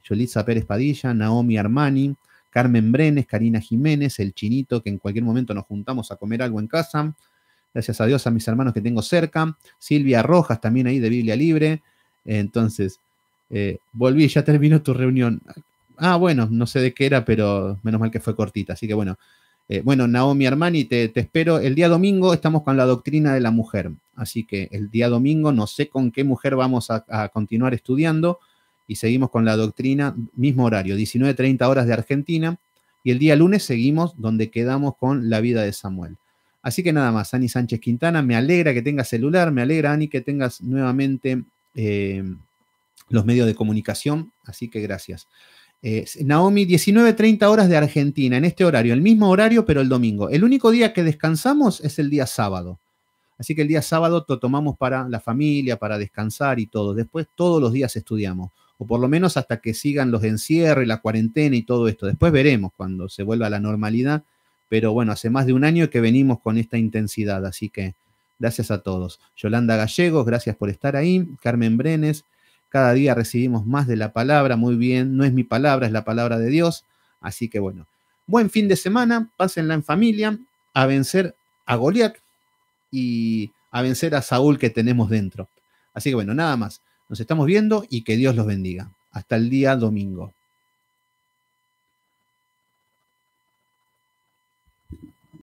A: Yolitza Pérez Padilla, Naomi Armani, Carmen Brenes, Karina Jiménez, el Chinito, que en cualquier momento nos juntamos a comer algo en casa. Gracias a Dios a mis hermanos que tengo cerca. Silvia Rojas también ahí de Biblia Libre. Entonces, volví, ya terminó tu reunión. Ah, bueno, no sé de qué era, pero menos mal que fue cortita. Así que bueno, Naomi Armani, te espero. El día domingo estamos con la doctrina de la mujer. Así que el día domingo no sé con qué mujer vamos a continuar estudiando. Y seguimos con la doctrina, mismo horario, 19:30 horas de Argentina. Y el día lunes seguimos donde quedamos con la vida de Samuel. Así que nada más, Ani Sánchez Quintana, me alegra que tengas celular, me alegra, Ani, que tengas nuevamente los medios de comunicación, así que gracias. Naomi, 19:30 horas de Argentina, en este horario, el mismo horario, pero el domingo. El único día que descansamos es el día sábado. Así que el día sábado lo tomamos para la familia, para descansar y todo. Después todos los días estudiamos, o por lo menos hasta que sigan los encierros, la cuarentena y todo esto. Después veremos cuando se vuelva a la normalidad, pero bueno, hace más de un año que venimos con esta intensidad, así que gracias a todos. Yolanda Gallegos, gracias por estar ahí. Carmen Brenes, cada día recibimos más de la palabra, muy bien, no es mi palabra, es la palabra de Dios. Así que bueno, buen fin de semana, pásenla en familia, a vencer a Goliat y a vencer a Saúl que tenemos dentro. Así que bueno, nada más. Nos estamos viendo y que Dios los bendiga. Hasta el día domingo.